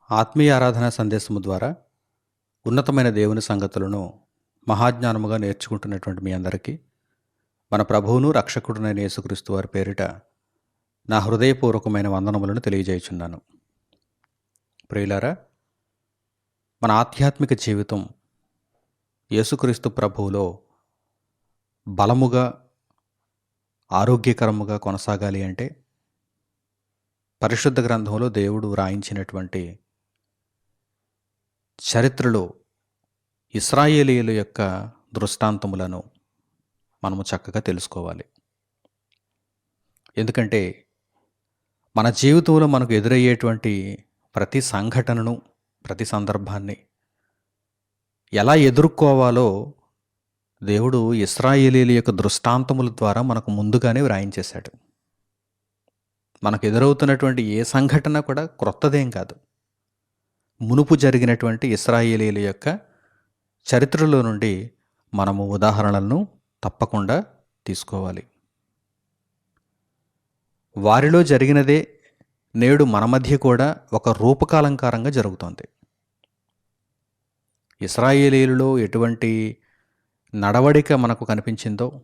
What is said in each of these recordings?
ఆత్మీయ ఆరాధనా సందేశము ద్వారా ఉన్నతమైన దేవుని సంగతులను మహాజ్ఞానముగా నేర్చుకుంటున్నటువంటి మీ అందరికీ మన ప్రభువును రక్షకుడునైన యేసుక్రీస్తు వారి పేరిట నా హృదయపూర్వకమైన వందనములను తెలియజేయుచున్నాను. ప్రియులారా, మన ఆధ్యాత్మిక జీవితం యేసుక్రీస్తు ప్రభువులో బలముగా ఆరోగ్యకరముగా కొనసాగాలి అంటే పరిశుద్ధ గ్రంథంలో దేవుడు వ్రాయించినటువంటి చరిత్రలో ఇశ్రాయేలీయుల యొక్క దృష్టాంతములను మనము చక్కగా తెలుసుకోవాలి. ఎందుకంటే మన జీవితంలో మనకు ఎదురయ్యేటువంటి ప్రతి సంఘటనను, ప్రతి సందర్భాన్ని ఎలా ఎదుర్కోవాలో దేవుడు ఇశ్రాయేలీయుల యొక్క దృష్టాంతముల ద్వారా మనకు ముందుగానే వ్రాయించేశాడు. మనకు ఎదురవుతున్నటువంటి ఏ సంఘటన కూడా క్రొత్తదేం కాదు. మునుపు జరిగినటువంటి ఇశ్రాయేలీయుల యొక్క చరిత్రలో నుండి మనము ఉదాహరణలను తప్పకుండా తీసుకోవాలి. వారిలో జరిగినదే నేడు మన మధ్య కూడా ఒక రూపకాలంకారంగా జరుగుతోంది. ఇశ్రాయేలీయులలో ఎటువంటి నడవడిక మనకు కనిపించిందో,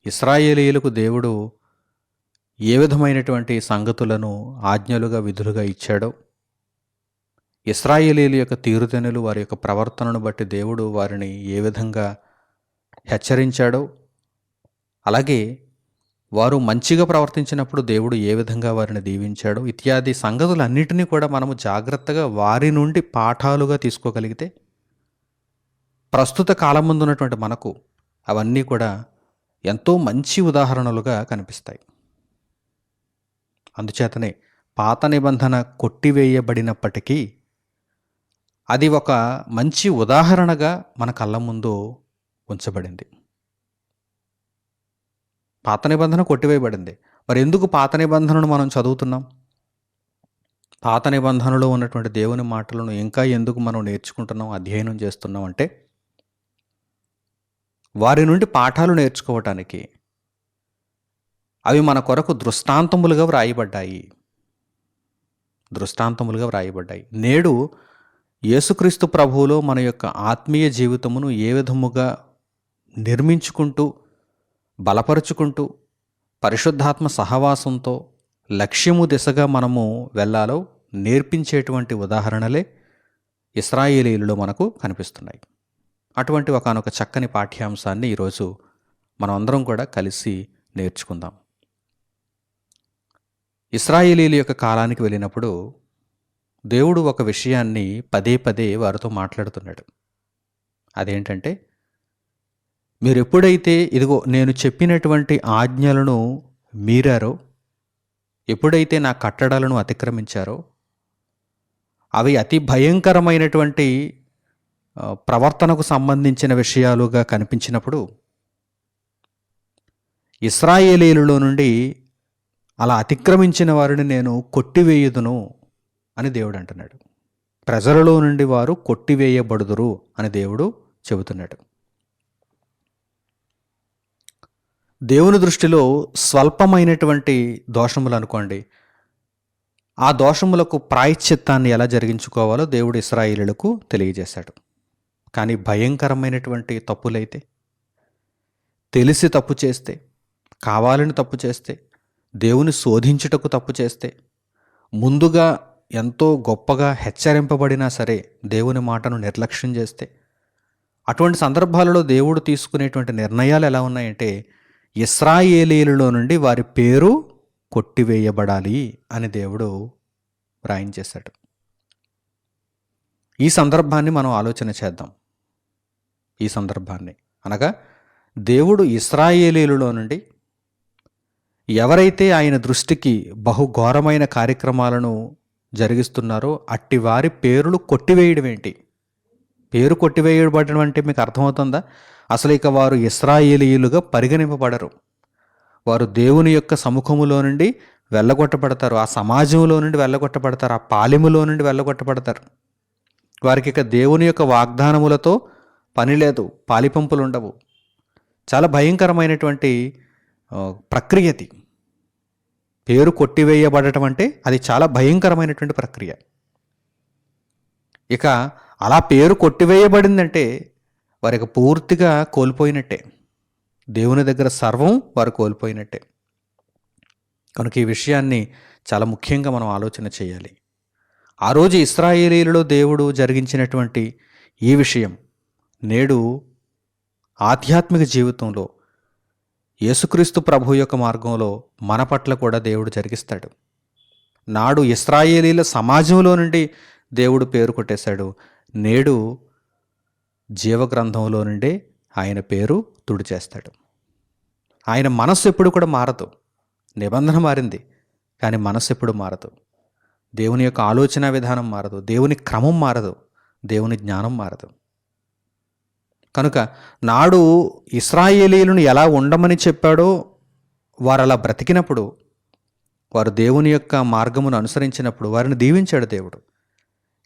ఇశ్రాయేలీయులకు దేవుడు ఏ విధమైనటువంటి సంగతులను ఆజ్ఞలుగా విధులుగా ఇచ్చాడో, ఇశ్రాయేలీయుల యొక్క తీరుతెన్నులు, వారి యొక్క ప్రవర్తనను బట్టి దేవుడు వారిని ఏ విధంగా హెచ్చరించాడో, అలాగే వారు మంచిగా ప్రవర్తించినప్పుడు దేవుడు ఏ విధంగా వారిని దీవించాడో ఇత్యాది సంగతులన్నిటినీ కూడా మనము జాగ్రత్తగా వారి నుండి పాఠాలుగా తీసుకోగలిగితే ప్రస్తుత కాలం ముందు ఉన్నటువంటి మనకు అవన్నీ కూడా ఎంతో మంచి ఉదాహరణలుగా కనిపిస్తాయి. అందుచేతనే పాత నిబంధన కొట్టివేయబడినప్పటికీ అది ఒక మంచి ఉదాహరణగా మన కళ్ళ ముందు ఉంచబడింది. పాత నిబంధన కొట్టివేయబడింది. మరి ఎందుకు పాత నిబంధనను మనం చదువుతున్నాం? పాత నిబంధనలో ఉన్నటువంటి దేవుని మాటలను ఇంకా ఎందుకు మనం నేర్చుకుంటున్నాం, అధ్యయనం చేస్తున్నాం అంటే వారి నుండి పాఠాలు నేర్చుకోవటానికి. అవి మన కొరకు దృష్టాంతములుగా వ్రాయబడ్డాయి. నేడు యేసుక్రీస్తు ప్రభువులో మన యొక్క ఆత్మీయ జీవితమును ఏ విధముగా నిర్మించుకుంటూ, బలపరుచుకుంటూ, పరిశుద్ధాత్మ సహవాసంతో లక్ష్యము దిశగా మనము వెళ్ళాలో నేర్పించేటువంటి ఉదాహరణలే ఇశ్రాయేలీయులలో మనకు కనిపిస్తున్నాయి. అటువంటి ఒకానొక చక్కని పాఠ్యాంశాన్ని ఈరోజు మనం అందరం కూడా కలిసి నేర్చుకుందాం. ఇశ్రాయేలీయుల యొక్క కాలానికి వెళ్ళినప్పుడు దేవుడు ఒక విషయాన్ని పదే పదే వారితో మాట్లాడుతున్నాడు. అదేంటంటే, మీరు ఎప్పుడైతే ఇదిగో నేను చెప్పినటువంటి ఆజ్ఞలను మీరారో, ఎప్పుడైతే నా కట్టడలను అతిక్రమించారో, అవి అతి భయంకరమైనటువంటి ప్రవర్తనకు సంబంధించిన విషయాలుగా కనిపించినప్పుడు ఇశ్రాయేలీయులలో నుండి అలా అతిక్రమించిన వారిని నేను కొట్టివేయుదును అని దేవుడు అంటున్నాడు. ప్రజలలో నుండి వారు కొట్టివేయబడుదురు అని దేవుడు చెబుతున్నాడు. దేవుని దృష్టిలో స్వల్పమైనటువంటి దోషములు అనుకోండి, ఆ దోషములకు ప్రాయశ్చిత్తాన్ని ఎలా జరిగించుకోవాలో దేవుడు ఇశ్రాయేలీయులకు తెలియజేశాడు. కానీ భయంకరమైనటువంటి తప్పులైతే, తెలిసి తప్పు చేస్తే, కావాలని తప్పు చేస్తే, దేవుని శోధించుటకు తప్పు చేస్తే, ముందుగా ఎంతో గొప్పగా హెచ్చరింపబడినా సరే దేవుని మాటను నిర్లక్ష్యం చేస్తే, అటువంటి సందర్భాలలో దేవుడు తీసుకునేటువంటి నిర్ణయాలు ఎలా ఉన్నాయంటే, ఇశ్రాయేలీయులలో నుండి వారి పేరు కొట్టివేయబడాలి అని దేవుడు వ్రాయించేశాడు. ఈ సందర్భాన్ని మనం ఆలోచన చేద్దాం. ఈ సందర్భాన్ని అనగా దేవుడు ఇశ్రాయేలీయులలో నుండి ఎవరైతే ఆయన దృష్టికి బహుఘోరమైన కార్యక్రమాలను జరిగిస్తున్నారో అట్టి వారి పేర్లు కొట్టివేయడం ఏంటి? పేరు కొట్టివేయబడడం అంటే మీకు అర్థమవుతుందా? అసలు ఇక వారు ఇశ్రాయేలీయులుగా పరిగణింపబడరు. వారు దేవుని యొక్క సముఖములో నుండి వెళ్ళగొట్టబడతారు, ఆ సమాజంలో నుండి వెళ్ళగొట్టబడతారు, ఆ పాలెములో నుండి వెళ్ళగొట్టబడతారు. వారికి ఇక దేవుని యొక్క వాగ్దానములతో పని లేదు, పాలిపంపులు ఉండవు. చాలా భయంకరమైనటువంటి ప్రక్రియది. పేరు కొట్టివేయబడటం అంటే అది చాలా భయంకరమైనటువంటి ప్రక్రియ. ఇక అలా పేరు కొట్టివేయబడిందంటే వారికి పూర్తిగా కోల్పోయినట్టే. దేవుని దగ్గర సర్వం వారు కోల్పోయినట్టే. కనుక ఈ విషయాన్ని చాలా ముఖ్యంగా మనం ఆలోచన చేయాలి. ఆ రోజు ఇశ్రాయేలీయులలో దేవుడు జరిగించినటువంటి ఈ విషయం నేడు ఆధ్యాత్మిక జీవితంలో యేసుక్రీస్తు ప్రభు యొక్క మార్గంలో మన పట్ల కూడా దేవుడు జరిగిస్తాడు. నాడు ఇశ్రాయేలీల సమాజంలో నుండి దేవుడు పేరు కొట్టేశాడు. నేడు జీవగ్రంథంలో నుండే ఆయన పేరు తుడిచేస్తాడు. ఆయన మనస్సు ఎప్పుడు కూడా మారదు. నిబంధన మారింది, కానీ మనస్సు ఎప్పుడు మారదు. దేవుని యొక్క ఆలోచన విధానం మారదు, దేవుని క్రమం మారదు, దేవుని జ్ఞానం మారదు. కనుక నాడు ఇశ్రాయేలీయులను ఎలా ఉండమని చెప్పాడో వారు అలా బ్రతికినప్పుడు, వారు దేవుని యొక్క మార్గమును అనుసరించినప్పుడు వారిని దీవించాడు దేవుడు.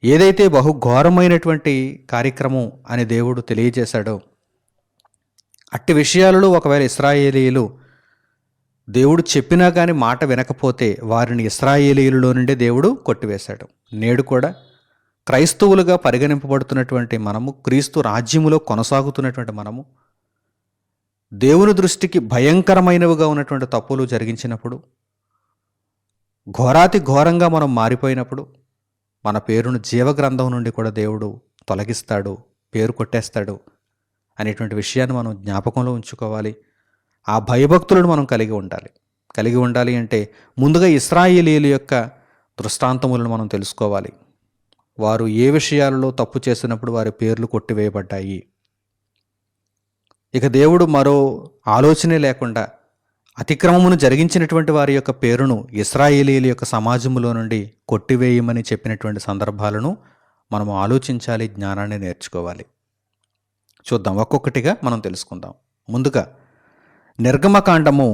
ఏదైతే బహుఘోరమైనటువంటి కార్యక్రమం అని దేవుడు తెలియజేశాడో అట్టి విషయాలలో ఒకవేళ ఇశ్రాయేలీయులు దేవుడు చెప్పినా కానీ మాట వినకపోతే వారిని ఇశ్రాయేలీయులలో నుండే దేవుడు కొట్టివేశాడు. నేడు కూడా క్రైస్తవులుగా పరిగణింపబడుతున్నటువంటి మనము, క్రీస్తు రాజ్యములో కొనసాగుతున్నటువంటి మనము, దేవుని దృష్టికి భయంకరమైనవిగా ఉన్నటువంటి తప్పులు జరిగించినప్పుడు, ఘోరాతి ఘోరంగా మనం మారిపోయినప్పుడు మన పేరును జీవగ్రంథం నుండి కూడా దేవుడు తొలగిస్తాడు, పేరు కొట్టేస్తాడు అనేటువంటి విషయాన్ని మనం జ్ఞాపకంలో ఉంచుకోవాలి. ఆ భయభక్తులను మనం కలిగి ఉండాలి అంటే ముందుగా ఇశ్రాయేలీయుల యొక్క దృష్టాంతములను మనం తెలుసుకోవాలి. వారు ఏ విషయాలలో తప్పు చేసినప్పుడు వారి పేర్లు కొట్టివేయబడ్డాయి. ఇక దేవుడు మరో ఆలోచనే లేకుండా అతిక్రమమును జరిగించినటువంటి వారి యొక్క పేరును ఇశ్రాయేలీయుల యొక్క సమాజంలో నుండి కొట్టివేయమని చెప్పినటువంటి సందర్భాలను మనము ఆలోచించాలి, జ్ఞానాన్ని నేర్చుకోవాలి. చూద్దాం, ఒక్కొక్కటిగా మనం తెలుసుకుందాం. ముందుగా నిర్గమకాండము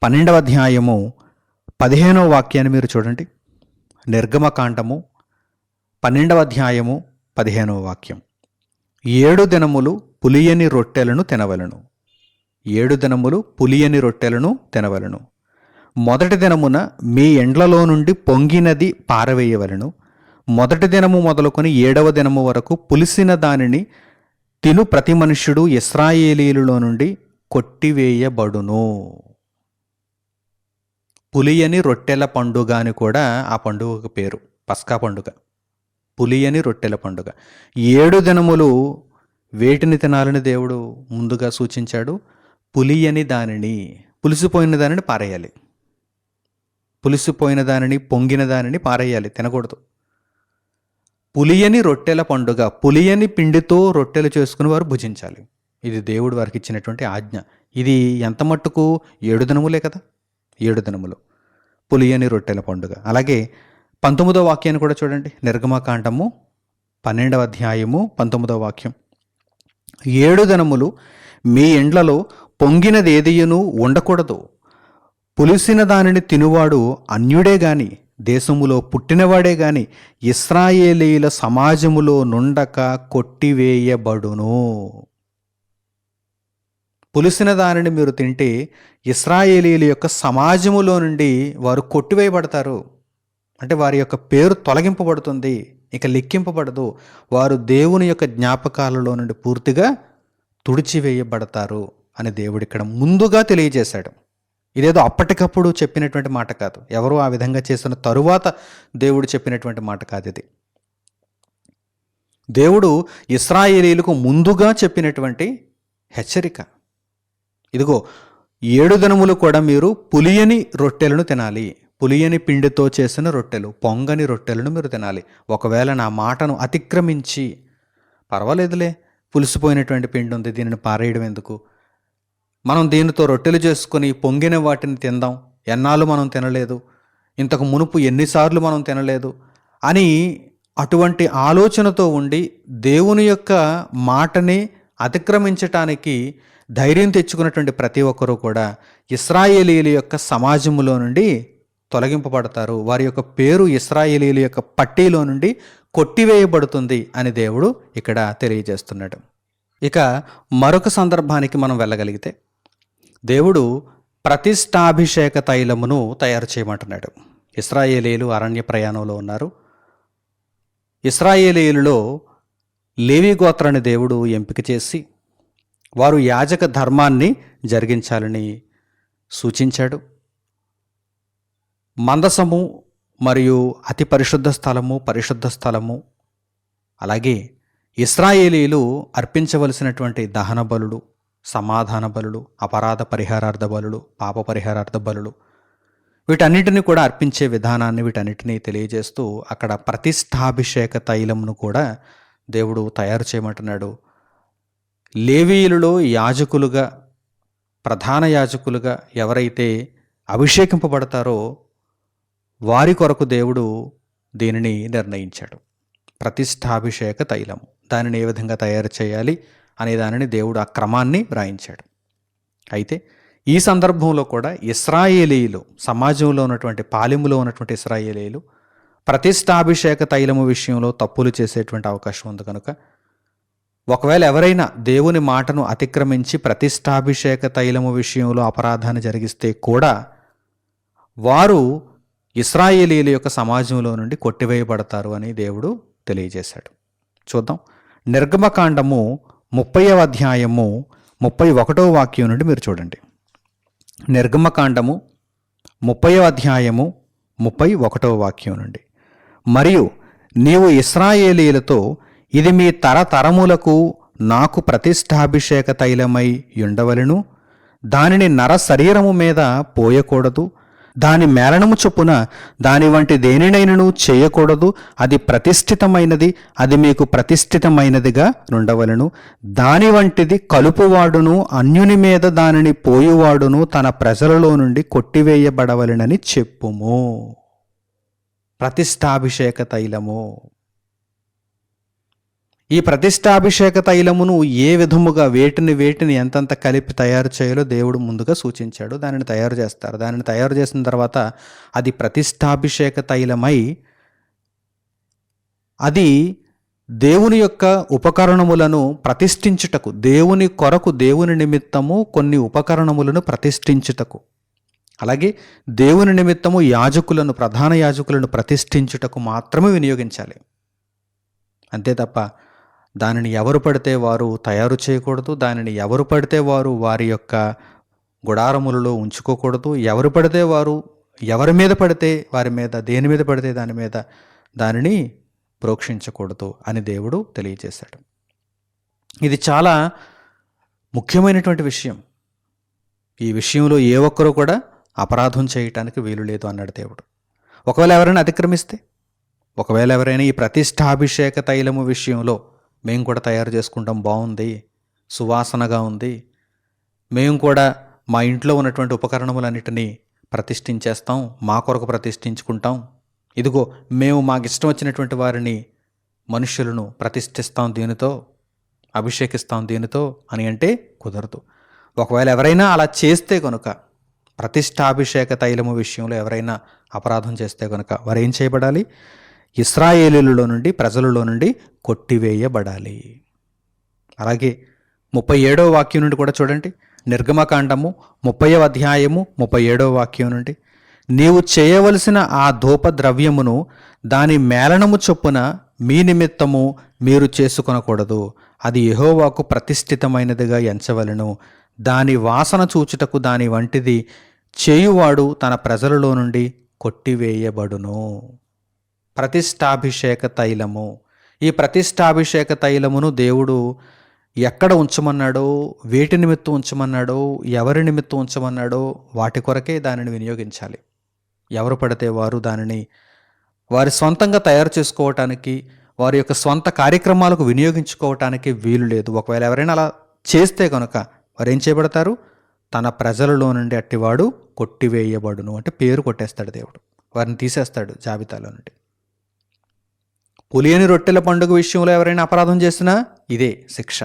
12వ అధ్యాయము 15వ వాక్యాన్ని మీరు చూడండి. నిర్గమకాండము 12వ అధ్యాయము 15వ వాక్యం. 7 దినములు పులియని రొట్టెలను తినవలను. 7 దినములు పులియని రొట్టెలను తినవలను. మొదటి దినమున మీ ఎండ్లలో నుండి పొంగినది పారవేయవలను. మొదటి దినము మొదలుకొని 7వ దినము వరకు పులిసిన దానిని తిను ప్రతి మనుష్యుడు ఇశ్రాయేలీయులలో నుండి కొట్టివేయబడును. పులియని రొట్టెల పండుగ అని కూడా ఆ పండుగకు పేరు, పస్కా పండుగ, పులియని రొట్టెల పండుగ. 7 దినములు వేటిని తినాలని దేవుడు ముందుగా సూచించాడు? పులియని దానిని, పులిసిపోయిన దానిని పారేయాలి. పులిసిపోయిన దానిని, పొంగిన దానిని పారేయాలి, తినకూడదు. పులియని రొట్టెల పండుగ, పులియని పిండితో రొట్టెలు చేసుకుని వారు భుజించాలి. ఇది దేవుడు వారికి ఇచ్చినటువంటి ఆజ్ఞ. ఇది ఎంత మట్టుకు 7 దినములే కదా, 7 దినములు పులియని రొట్టెల పండుగ. అలాగే 19వ వాక్యాన్ని కూడా చూడండి. నిర్గమకాండము 12వ అధ్యాయము 19వ వాక్యం. 7 దినములు మీ ఎండ్లలో పొంగినది ఏదియును ఉండకూడదు. పులిసిన దానిని తినువాడు అన్యుడే గాని, దేశములో పుట్టినవాడే గాని ఇశ్రాయేలీయుల సమాజములో నుండక కొట్టివేయబడును. పులిసిన దానిని మీరు తింటే ఇశ్రాయేలీయుల యొక్క సమాజములో నుండి వారు కొట్టివేయబడతారు. అంటే వారి యొక్క పేరు తొలగింపబడుతుంది, ఇక లెక్కింపబడదు. వారు దేవుని యొక్క జ్ఞాపకాలలో నుండి పూర్తిగా తుడిచివేయబడతారు అని దేవుడు ఇక్కడ ముందుగా తెలియజేశాడు. ఇదేదో అప్పటికప్పుడు చెప్పినటువంటి మాట కాదు, ఎవరో ఆ విధంగా చేసిన తరువాత దేవుడు చెప్పినటువంటి మాట కాదు. ఇది దేవుడు ఇశ్రాయేలీయులకు ముందుగా చెప్పినటువంటి హెచ్చరిక. ఇదిగో 7 దినములు కూడా మీరు పులియని రొట్టెలను తినాలి. పులియని పిండితో చేసిన రొట్టెలు, పొంగని రొట్టెలను మీరు తినాలి. ఒకవేళ నా మాటను అతిక్రమించి, పర్వాలేదులే పులిసిపోయినటువంటి పిండి ఉంది, దీనిని పారేయడం ఎందుకు, మనం దీనితో రొట్టెలు చేసుకొని పొంగిన వాటిని తిందాం, ఎన్నాళ్ళు మనం తినలేదు, ఇంతకు మునుపు ఎన్నిసార్లు మనం తినలేదు అని అటువంటి ఆలోచనతో ఉండి దేవుని యొక్క మాటని అతిక్రమించటానికి ధైర్యం తెచ్చుకున్నటువంటి ప్రతి ఒక్కరూ కూడా ఇశ్రాయేలీయుల యొక్క సమాజములో నుండి తొలగింపబడతారు. వారి యొక్క పేరు ఇశ్రాయేలీయుల యొక్క పట్టీలో నుండి కొట్టివేయబడుతుంది అని దేవుడు ఇక్కడ తెలియజేస్తున్నాడు. ఇక మరొక సందర్భానికి మనం వెళ్ళగలిగితే, దేవుడు ప్రతిష్టాభిషేక తైలమును తయారు చేయమంటున్నాడు. ఇశ్రాయేలీయులు అరణ్య ప్రయాణంలో ఉన్నారు. ఇశ్రాయేలీయులలో లేవి గోత్రాన్ని దేవుడు ఎంపిక చేసి వారు యాజక ధర్మాన్ని జరిగించాలని సూచించాడు. మందసము మరియు అతి పరిశుద్ధ స్థలము, పరిశుద్ధ స్థలము, అలాగే ఇశ్రాయేలీయులు అర్పించవలసినటువంటి దహన బలులు, సమాధాన బలులు, అపరాధ పరిహారార్థ బలులు, పాప పరిహారార్థ బలులు, వీటన్నిటిని కూడా అర్పించే విధానాన్ని వీటన్నిటినీ తెలియజేస్తూ అక్కడ ప్రతిష్టాభిషేక తైలమును కూడా దేవుడు తయారు చేయమంటున్నాడు. లేవీయులలో యాజకులుగా, ప్రధాన యాజకులుగా ఎవరైతే అభిషేకింపబడతారో వారి కొరకు దేవుడు దీనిని నిర్ణయించాడు. ప్రతిష్టాభిషేక తైలము, దానిని ఏ విధంగా తయారు చేయాలి అనే దానిని దేవుడు ఆ క్రమాన్ని వ్రాయించాడు. అయితే ఈ సందర్భంలో కూడా ఇశ్రాయేలీయులు, సమాజంలో ఉన్నటువంటి పాలెములో ఉన్నటువంటి ఇశ్రాయేలీయులు ప్రతిష్టాభిషేక తైలము విషయంలో తప్పులు చేసేటువంటి అవకాశం ఉంది కనుక ఒకవేళ ఎవరైనా దేవుని మాటను అతిక్రమించి ప్రతిష్టాభిషేక తైలము విషయంలో అపరాధాన్ని జరిగిస్తే కూడా వారు ఇశ్రాయేలీయుల యొక్క సమాజంలో నుండి కొట్టివేయబడతారు అని దేవుడు తెలియజేశాడు. చూద్దాం. నిర్గమకాండము 30వ అధ్యాయము 31వ వాక్యం నుండి మీరు చూడండి. నిర్గమకాండము 30వ అధ్యాయము 31వ వాక్యం నుండి, మరియు నీవు ఇశ్రాయేలీయులతో ఇది మీ తరతరములకు నాకు ప్రతిష్టాభిషేక తైలమై ఉండవలెను, దానిని నర శరీరము మీద పోయకూడదు, దాని మేళనము చొప్పున దాని వంటి దేనినైనను చేయకూడదు, అది ప్రతిష్ఠితమైనది, అది మీకు ప్రతిష్ఠితమైనదిగా నుండవలను, దాని వంటిది కలుపువాడును అన్యుని మీద దానిని పోయువాడును తన ప్రజలలో నుండి కొట్టివేయబడవలెనని చెప్పుము. ప్రతిష్టాభిషేక తైలము. ఈ ప్రతిష్టాభిషేక తైలమును ఏ విధముగా వేటిని ఎంతంత కలిపి తయారు చేయాలో దేవుడు ముందుగా సూచించాడు. దానిని తయారు చేస్తారు. దానిని తయారు చేసిన తర్వాత అది ప్రతిష్టాభిషేక తైలమై అది దేవుని యొక్క ఉపకరణములను ప్రతిష్ఠించుటకు, దేవుని కొరకు, దేవుని నిమిత్తము కొన్ని ఉపకరణములను ప్రతిష్ఠించుటకు, అలాగే దేవుని నిమిత్తము యాజకులను, ప్రధాన యాజకులను ప్రతిష్ఠించుటకు మాత్రమే వినియోగించాలి. అంతే తప్ప దానిని ఎవరు పడితే వారు తయారు చేయకూడదు. దానిని ఎవరు పడితే వారు వారి యొక్క గుడారములలో ఉంచుకోకూడదు. ఎవరు పడితే వారు ఎవరి మీద పడితే వారి మీద, దేని మీద పడితే దాని మీద దానిని ప్రోక్షించకూడదు అని దేవుడు తెలియజేశాడు. ఇది చాలా ముఖ్యమైనటువంటి విషయం. ఈ విషయంలో ఏ ఒక్కరూ కూడా అపరాధం చేయటానికి వీలు లేదు అన్నాడు దేవుడు. ఒకవేళ ఎవరైనా అతిక్రమిస్తే, ఒకవేళ ఎవరైనా ఈ ప్రతిష్టాభిషేక తైలము విషయంలో మేము కూడా తయారు చేసుకుంటాం, బాగుంది, సువాసనగా ఉంది, మేము కూడా మా ఇంట్లో ఉన్నటువంటి ఉపకరణములన్నిటినీ ప్రతిష్ఠించేస్తాం, మా కొరకు ప్రతిష్ఠించుకుంటాం, ఇదిగో మేము మాకు ఇష్టం వచ్చినటువంటి వారిని, మనుష్యులను ప్రతిష్ఠిస్తాం, దీనితో అభిషేకిస్తాం, దీనితో అని అంటే కుదరదు. ఒకవేళ ఎవరైనా అలా చేస్తే కనుక, ప్రతిష్టాభిషేక తైలము విషయంలో ఎవరైనా అపరాధం చేస్తే కనుక వారు ఏం చేయబడాలి? ఇశ్రాయేలీయులలో నుండి, ప్రజలలో నుండి కొట్టివేయబడాలి. అలాగే 37వ వాక్యం నుండి కూడా చూడండి. నిర్గమకాండము 30వ అధ్యాయము 37వ వాక్యం నుండి, నీవు చేయవలసిన ఆ ధూప ద్రవ్యమును దాని మేళనము చొప్పున మీ నిమిత్తము మీరు చేసుకొనకూడదు, అది యెహోవాకు ప్రతిష్ఠితమైనదిగా ఎంచవలెను, దాని వాసన చూచుటకు దాని వంటిది చేయువాడు తన ప్రజలలో నుండి కొట్టివేయబడును. ప్రతిష్టాభిషేక తైలము. ఈ ప్రతిష్టాభిషేక తైలమును దేవుడు ఎక్కడ ఉంచమన్నాడో, వేటి నిమిత్తం ఉంచమన్నాడో, ఎవరి నిమిత్తం ఉంచమన్నాడో వాటి కొరకే దానిని వినియోగించాలి. ఎవరు పడితే వారు దానిని వారి సొంతంగా తయారు చేసుకోవటానికి, వారి యొక్క సొంత కార్యక్రమాలకు వినియోగించుకోవటానికి వీలు లేదు. ఒకవేళ ఎవరైనా అలా చేస్తే కనుక వారు ఏం చేయబడతారు? తన ప్రజలలో నుండి అట్టివాడు కొట్టివేయబడును. అంటే పేరు కొట్టేస్తాడు దేవుడు, వారిని తీసేస్తాడు జాబితాలో నుండి. పులియని రొట్టెల పండుగ విషయంలో ఎవరైనా అపరాధం చేసినా ఇదే శిక్ష.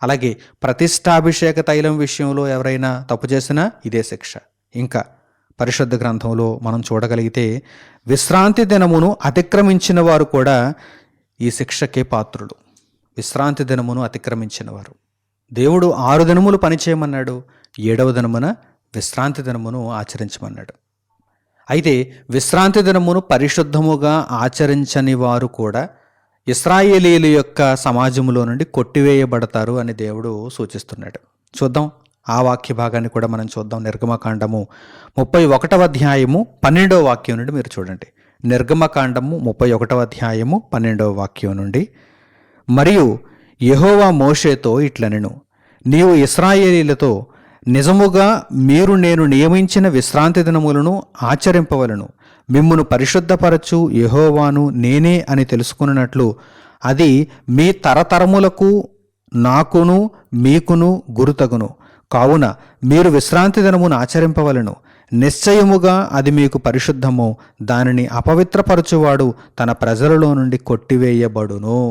అలాగే ప్రతిష్టాభిషేక తైలం విషయంలో ఎవరైనా తప్పు చేసినా ఇదే శిక్ష. ఇంకా పరిశుద్ధ గ్రంథంలో మనం చూడగలిగితే విశ్రాంతి దినమును అతిక్రమించిన వారు కూడా ఈ శిక్షకే పాత్రులు. విశ్రాంతి దినమును అతిక్రమించిన వారు, దేవుడు 6 దినములు పనిచేయమన్నాడు, 7వ దినమున విశ్రాంతి దినమును ఆచరించమన్నాడు. అయితే విశ్రాంతి దినమును పరిశుద్ధముగా ఆచరించని వారు కూడా ఇశ్రాయేలీయుల యొక్క సమాజంలో నుండి కొట్టివేయబడతారు అని దేవుడు సూచిస్తున్నాడు. చూద్దాం, ఆ వాక్య భాగాన్ని కూడా మనం చూద్దాం. నిర్గమకాండము 31వ అధ్యాయము 12వ వాక్యం నుండి మీరు చూడండి. నిర్గమకాండము 31వ అధ్యాయము 12వ వాక్యం నుండి, మరియు యెహోవా మోషేతో ఇట్లనెను, నీవు ఇశ్రాయేలీయులతో, నిజముగా మీరు నేను నియమించిన విశ్రాంతి దినములను ఆచరింపవలను, మిమ్మును పరిశుద్ధపరచు యెహోవాను నేనే అని తెలుసుకున్నట్లు అది మీ తరతరములకు నాకును మీకును గురుతగును. కావున మీరు విశ్రాంతి దినమును ఆచరింపవలను. నిశ్చయముగా అది మీకు పరిశుద్ధము. దానిని అపవిత్రపరచువాడు తన ప్రజలలో నుండి కొట్టివేయబడును.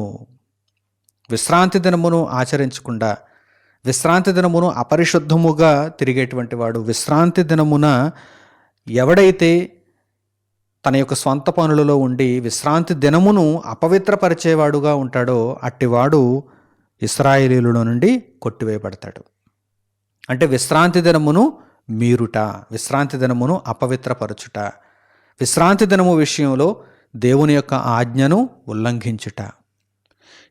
విశ్రాంతి దినమును ఆచరించకుండా, విశ్రాంతి దినమును అపరిశుద్ధముగా తిరిగేటువంటి వాడు, విశ్రాంతి దినమున ఎవడైతే తన యొక్క స్వంత పనులలో ఉండి విశ్రాంతి దినమును అపవిత్రపరిచేవాడుగా ఉంటాడో అట్టివాడు ఇశ్రాయేలీయుల నుండి కొట్టివేయబడతాడు. అంటే విశ్రాంతి దినమును మీరుట, విశ్రాంతి దినమును అపవిత్రపరచుట, విశ్రాంతి దినము విషయంలో దేవుని యొక్క ఆజ్ఞను ఉల్లంఘించుట.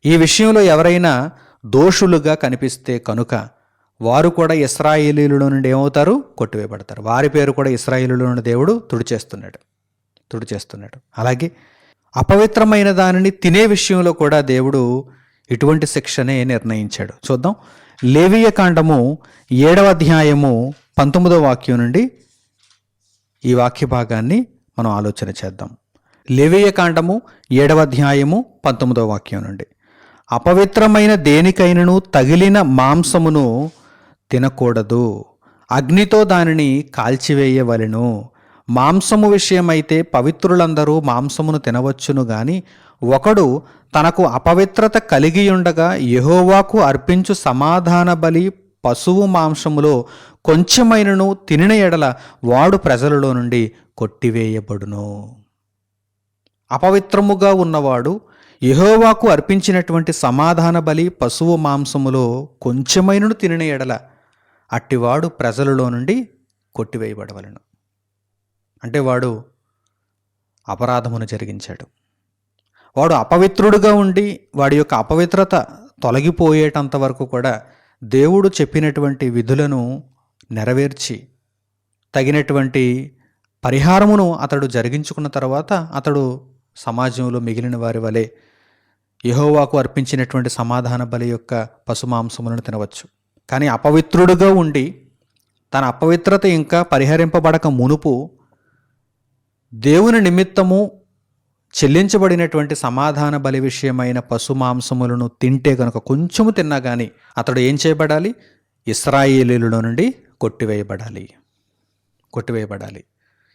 ఈ విషయంలో ఎవరైనా దోషులుగా కనిపిస్తే కనుక వారు కూడా ఇశ్రాయేలీయుల నుండి ఏమవుతారు? కొట్టివేయబడతారు. వారి పేరు కూడా ఇశ్రాయేలీయుల నుండి దేవుడు తుడిచేస్తున్నాడు. అలాగే అపవిత్రమైన దానిని తినే విషయంలో కూడా దేవుడు ఇటువంటి శిక్షనే నిర్ణయించాడు. చూద్దాం, లేవీయ కాండము 7వ అధ్యాయము 19వ వాక్యం నుండి ఈ వాక్య భాగాన్ని మనం ఆలోచన చేద్దాం. లేవీయ కాండము 7వ అధ్యాయము 19వ వాక్యం నుండి, అపవిత్రమైన దేనికైనను తగిలిన మాంసమును తినకూడదు, అగ్నితో దానిని కాల్చివేయవలెను. మాంసము విషయమైతే పవిత్రులందరూ మాంసమును తినవచ్చును గాని ఒకడు తనకు అపవిత్రత కలిగి ఉండగా యెహోవాకు అర్పించు సమాధాన బలి పశువు మాంసములో కొంచెమైనను తినిన ఎడల వాడు ప్రజలలో నుండి కొట్టివేయబడును. అపవిత్రముగా ఉన్నవాడు యెహోవాకు అర్పించినటువంటి సమాధాన బలి పశువు మాంసములో కొంచెమైనను తినిన ఎడల అట్టివాడు ప్రజలలో నుండి కొట్టివేయబడవలను. అంటే వాడు అపరాధమును జరిగించాడు. వాడు అపవిత్రుడుగా ఉండి వాడి యొక్క అపవిత్రత తొలగిపోయేటంత వరకు కూడా దేవుడు చెప్పినటువంటి విధులను నెరవేర్చి తగినటువంటి పరిహారమును అతడు జరిగించుకున్న తర్వాత అతడు సమాజంలో మిగిలిన వారి వలె యెహోవాకు అర్పించినటువంటి సమాధాన బలి యొక్క పశుమాంసములను తినవచ్చు. కానీ అపవిత్రుడుగా ఉండి తన అపవిత్రత ఇంకా పరిహరింపబడక మునుపు దేవుని నిమిత్తము చెల్లించబడినటువంటి సమాధాన బలి విషయమైన పశుమాంసములను తింటే కనుక, కొంచెము తిన్నా కానీ అతడు ఏం చేయబడాలి? ఇశ్రాయేలీయుల నుండి కొట్టివేయబడాలి.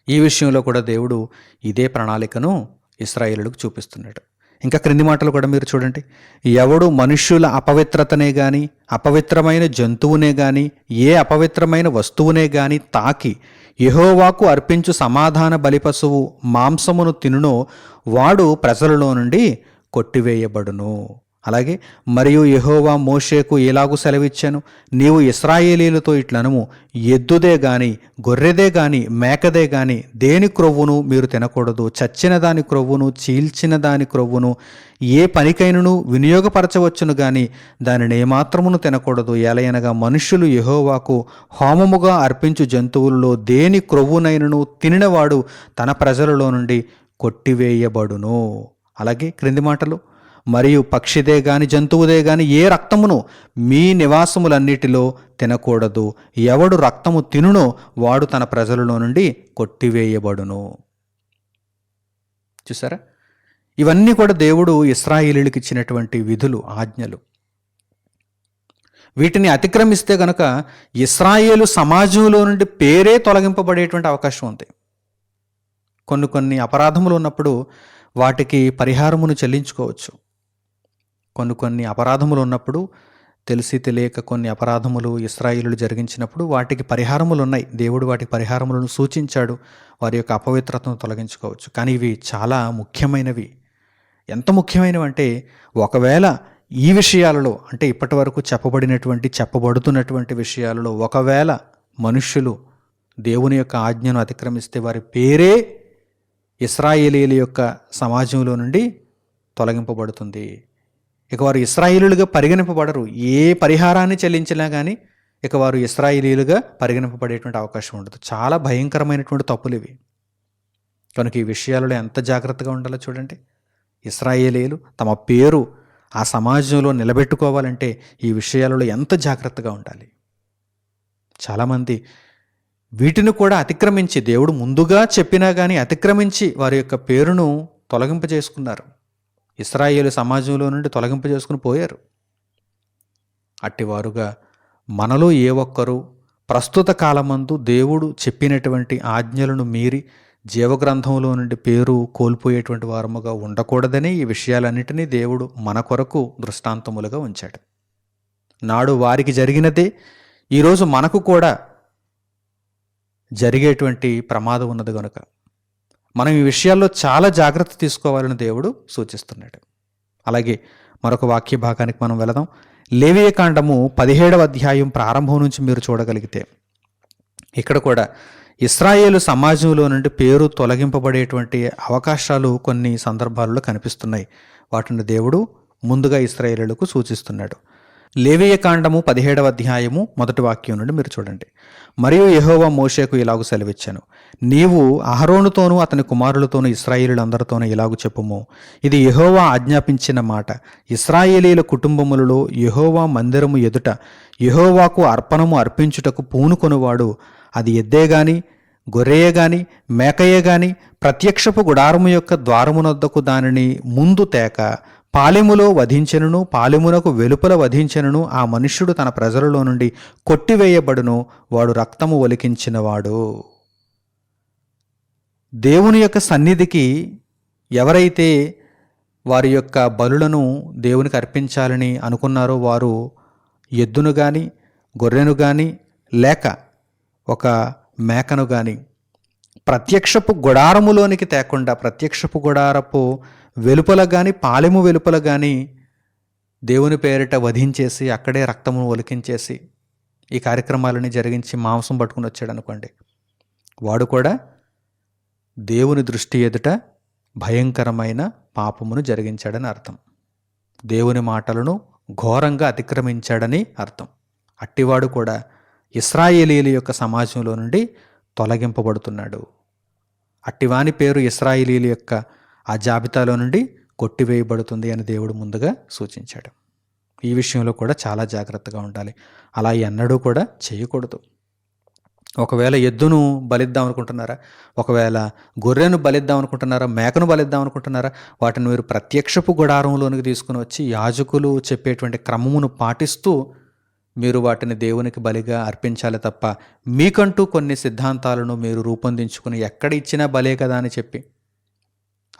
ఈ విషయంలో కూడా దేవుడు ఇదే ప్రణాళికను ఇశ్రాయేలులకు చూపిస్తున్నాడు. ఇంకా క్రింది మాటలు కూడా మీరు చూడండి, ఎవడు మనుష్యుల అపవిత్రతనే గాని అపవిత్రమైన జంతువునే గాని ఏ అపవిత్రమైన వస్తువునే గాని తాకి యెహోవాకు అర్పించు సమాధాన బలిపశువు మాంసమును తినునో వాడు ప్రజలలో నుండి కొట్టివేయబడును. అలాగే మరియు యెహోవా మోషేకు ఎలాగూ సెలవిచ్చాను, నీవు ఇశ్రాయేలీయులతో ఇట్లనము, ఎద్దుదే గాని గొర్రెదే గాని మేకదే గాని దేని క్రొవ్వును మీరు తినకూడదు. చచ్చిన దాని క్రొవ్వును చీల్చిన దాని క్రొవ్వును ఏ పనికైనను వినియోగపరచవచ్చును గాని దానిని ఏమాత్రమును తినకూడదు. ఎలయనగా మనుష్యులు యెహోవాకు హోమముగా అర్పించు జంతువులలో దేని క్రొవ్వునైనను తినినవాడు తన ప్రజలలో నుండి కొట్టివేయబడును. అలాగే క్రింది మాటలు, మరియు పక్షిదే గాని జంతువుదే గాని ఏ రక్తమును మీ నివాసములన్నిటిలో తినకూడదు. ఎవడు రక్తము తినునో వాడు తన ప్రజలలో నుండి కొట్టివేయబడును. చూసారా, ఇవన్నీ కూడా దేవుడు ఇశ్రాయేలీయులకు ఇచ్చినటువంటి విధులు, ఆజ్ఞలు. వీటిని అతిక్రమిస్తే గనక ఇశ్రాయేలు సమాజంలో నుండి పేరే తొలగింపబడేటువంటి అవకాశం ఉంది. కొన్ని అపరాధములు ఉన్నప్పుడు వాటికి పరిహారమును చెల్లించుకోవచ్చు. కొన్ని అపరాధములు ఉన్నప్పుడు, తెలిసి తెలియక కొన్ని అపరాధములు ఇశ్రాయేలులు జరిగించినప్పుడు వాటికి పరిహారములు ఉన్నాయి. దేవుడు వాటికి పరిహారములను సూచించాడు. వారి యొక్క అపవిత్రతను తొలగించుకోవచ్చు. కానీ ఇవి చాలా ముఖ్యమైనవి. ఎంత ముఖ్యమైనవి అంటే, ఒకవేళ ఈ విషయాలలో, అంటే ఇప్పటి వరకు చెప్పబడుతున్నటువంటి విషయాలలో ఒకవేళ మనుష్యులు దేవుని యొక్క ఆజ్ఞను అతిక్రమిస్తే వారి పేరే ఇశ్రాయేలీయుల యొక్క సమాజంలో నుండి తొలగింపబడుతుంది. ఇక వారు ఇశ్రాయేలీయులుగా పరిగణింపబడరు. ఏ పరిహారాన్ని చెల్లించినా కానీ ఇక వారు ఇశ్రాయేలీయులుగా పరిగణింపబడేటువంటి అవకాశం ఉండదు. చాలా భయంకరమైనటువంటి తప్పులు ఇవి. కనుక ఈ విషయాలలో ఎంత జాగ్రత్తగా ఉండాలో చూడండి. ఇశ్రాయేలీయులు తమ పేరు ఆ సమాజంలో నిలబెట్టుకోవాలంటే ఈ విషయాలలో ఎంత జాగ్రత్తగా ఉండాలి. చాలామంది వీటిని కూడా అతిక్రమించి, దేవుడు ముందుగా చెప్పినా కానీ అతిక్రమించి వారి యొక్క పేరును తొలగింపజేసుకున్నారు. ఇశ్రాయేలు సమాజంలో నుండి తొలగింపజేసుకుని పోయారు. అట్టివారుగా మనలో ఏ ఒక్కరూ ప్రస్తుత కాలమందు దేవుడు చెప్పినటువంటి ఆజ్ఞలను మీరి జీవగ్రంథంలో నుండి పేరు కోల్పోయేటువంటి వారముగా ఉండకూడదని ఈ విషయాలన్నిటినీ దేవుడు మన కొరకు దృష్టాంతములుగా ఉంచాడు. నాడు వారికి జరిగినదే ఈరోజు మనకు కూడా జరిగేటువంటి ప్రమాదం ఉన్నది కనుక మనం ఈ విషయాల్లో చాలా జాగ్రత్త తీసుకోవాలని దేవుడు సూచిస్తున్నాడు. అలాగే మరొక వాక్య భాగానికి మనం వెళదాం. లేవియకాండము 17వ అధ్యాయం ప్రారంభం నుంచి మీరు చూడగలిగితే ఇక్కడ కూడా ఇశ్రాయేలు సమాజంలో నుండి పేరు తొలగింపబడేటువంటి అవకాశాలు కొన్ని సందర్భాలలో కనిపిస్తున్నాయి. వాటిని దేవుడు ముందుగా ఇశ్రాయేలులకు సూచిస్తున్నాడు. లేవియకాండము 17వ అధ్యాయము 1వ వాక్యం నుండి మీరు చూడండి. మరియు యెహోవా మోషేకు ఇలాగు సెలవిచ్చాను, నీవు అహరోనుతోనూ అతని కుమారులతోనూ ఇశ్రాయేలీయులందరితోనూ ఇలాగు చెప్పుము, ఇది యెహోవా ఆజ్ఞాపించిన మాట. ఇశ్రాయేలీయుల కుటుంబములలో యెహోవా మందిరము ఎదుట యెహోవాకు అర్పణము అర్పించుటకు పూనుకొనువాడు, అది ఎద్దే గాని గొర్రెయే గాని మేకయే గాని ప్రత్యక్షపు గుడారము యొక్క ద్వారమునొద్దకు దానిని ముందు తేక పాలెములో వధించెనును, పాలెమునకు వెలుపల వధించెనును, ఆ మనుష్యుడు తన ప్రజలలో నుండి కొట్టివేయబడును, వాడు రక్తము ఒలికించినవాడు. దేవుని యొక్క సన్నిధికి ఎవరైతే వారి యొక్క బలులను దేవునికి అర్పించాలని అనుకున్నారో వారు ఎద్దును కానీ గొర్రెను కానీ లేక ఒక మేకను కానీ ప్రత్యక్షపు గుడారములోనికి తేకుండా ప్రత్యక్షపు గుడారపు వెలుపల కానీ పాలెము వెలుపల కానీ దేవుని పేరిట వధించేసి అక్కడే రక్తమును ఒలికించేసి ఈ కార్యక్రమాలని జరిగించి మాంసం పట్టుకుని వచ్చాడు అనుకోండి, వాడు కూడా దేవుని దృష్టి ఎదుట భయంకరమైన పాపమును జరిగించాడని అర్థం. దేవుని మాటలను ఘోరంగా అతిక్రమించాడని అర్థం. అట్టివాడు కూడా ఇశ్రాయేలీయుల యొక్క సమాజంలో నుండి తొలగింపబడుతున్నాడు. అట్టివాని పేరు ఇశ్రాయేలీయుల యొక్క ఆ జాబితాలో నుండి కొట్టివేయబడుతుంది అని దేవుడు ముందుగా సూచించాడు. ఈ విషయంలో కూడా చాలా జాగ్రత్తగా ఉండాలి. అలా ఎన్నడూ కూడా చేయకూడదు. ఒకవేళ ఎద్దును బలిద్దాం అనుకుంటున్నారా, ఒకవేళ గొర్రెను బలిద్దాం అనుకుంటున్నారా, మేకను బలిద్దాం అనుకుంటున్నారా, వాటిని మీరు ప్రత్యక్షపు గుడారంలోనికి తీసుకుని వచ్చి యాజకులు చెప్పేటువంటి క్రమమును పాటిస్తూ మీరు వాటిని దేవునికి బలిగా అర్పించాలి తప్ప మీకంటూ కొన్ని సిద్ధాంతాలను మీరు రూపొందించుకుని ఎక్కడ ఇచ్చినా బలే కదా అని చెప్పి,